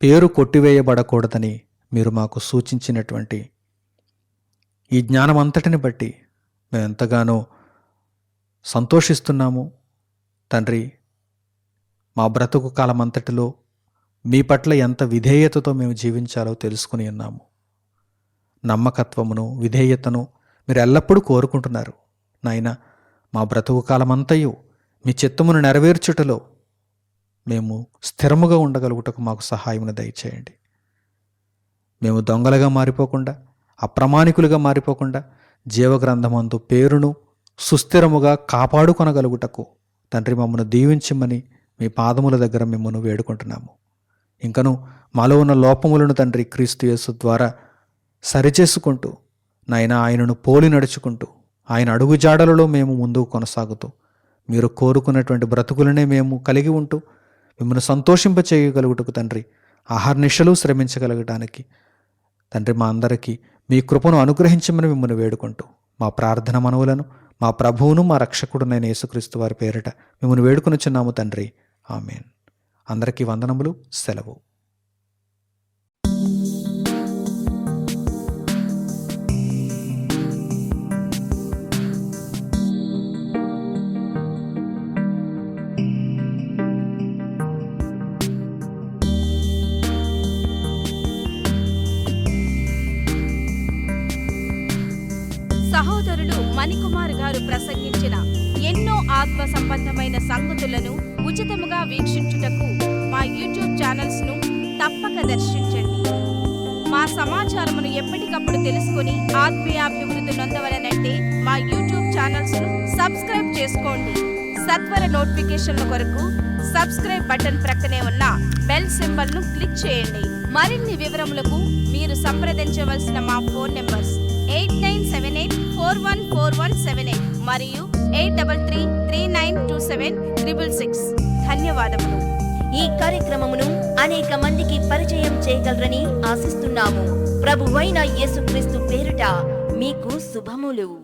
పేరు కొట్టివేయబడకూడదని మీరు మాకు సూచించినటువంటి ఈ జ్ఞానమంతటిని బట్టి మేము ఎంతగానో సంతోషిస్తున్నాము. తండ్రి, మా బ్రతుకు కాలమంతటిలో మీ పట్ల ఎంత విధేయతతో మేము జీవించాలో తెలుసుకుని ఉన్నాము. నమ్మకత్వమును, విధేయతను మీరు ఎల్లప్పుడూ కోరుకుంటున్నారు. నాయన, మా బ్రతుకు కాలమంతయు మీ చిత్తమును నెరవేర్చుటలో మేము స్థిరముగా ఉండగలుగుటకు మాకు సహాయమును దయచేయండి. మేము దొంగలుగా మారిపోకుండా, అప్రమాణికులుగా మారిపోకుండా జీవగ్రంథమందు పేరును సుస్థిరముగా కాపాడుకొనగలుగుటకు తండ్రి మమ్మను దీవించమని మీ పాదముల దగ్గర మిమ్మల్ని వేడుకుంటున్నాము. ఇంకను మాలో ఉన్న లోపములను తండ్రి క్రీస్తు యేసు ద్వారా సరిచేసుకుంటూ నాయన ఆయనను పోలి నడుచుకుంటూ ఆయన అడుగుజాడలలో మేము ముందుకు కొనసాగుతూ మీరు కోరుకున్నటువంటి బ్రతుకులనే మేము కలిగి ఉంటూ మిమ్మల్ని సంతోషింప చేయగలుగుటకు తండ్రి ఆహర్నిశలు శ్రమించగలగటానికి తండ్రి మా అందరికీ మీ కృపను అనుగ్రహించమని మిమ్మల్ని వేడుకుంటూ మా ప్రార్థన మనవులను మా ప్రభువును మా రక్షకుడునైన యేసుక్రీస్తు వారి పేరిట మిమ్మల్ని వేడుకొనుచున్నాము తండ్రి. ఆమేన్. అందరికీ వందనములు. సెలవు. సహోదరులు మణికుమార్ గారు ప్రసంగించిన ఎన్నో ఆత్మ సంబంధమైన సంగతులను ఉచితముగా వీక్షించుటకు మా యూట్యూబ్ ఛానల్స్ ను తప్పక దర్శించండి. మా సమాచారమును ఎప్పటికప్పుడు తెలుసుకుని ఆత్మీయాభివృద్ధి నొందవలనంటే మా యూట్యూబ్ ఛానల్స్ ను సబ్స్క్రైబ్ చేసుకోండి. సత్వర నోటిఫికేషన్ల కొరకు సబ్స్క్రైబ్ బటన్ ప్రక్కనే ఉన్న బెల్ సింబల్ ను క్లిక్ చేయండి. మరిన్ని వివరములకు మీరు సంప్రదించవలసిన మా ఫోన్ నెంబర్స్ 8978414178 మరియు 8333927666. ధన్యవాదములు. ఈ కార్యక్రమమును అనేక మందికి పరిచయం చేయగలరని ఆశిస్తున్నాము. ప్రభువైన యేసుక్రీస్తు పేరిట మీకు శుభములు.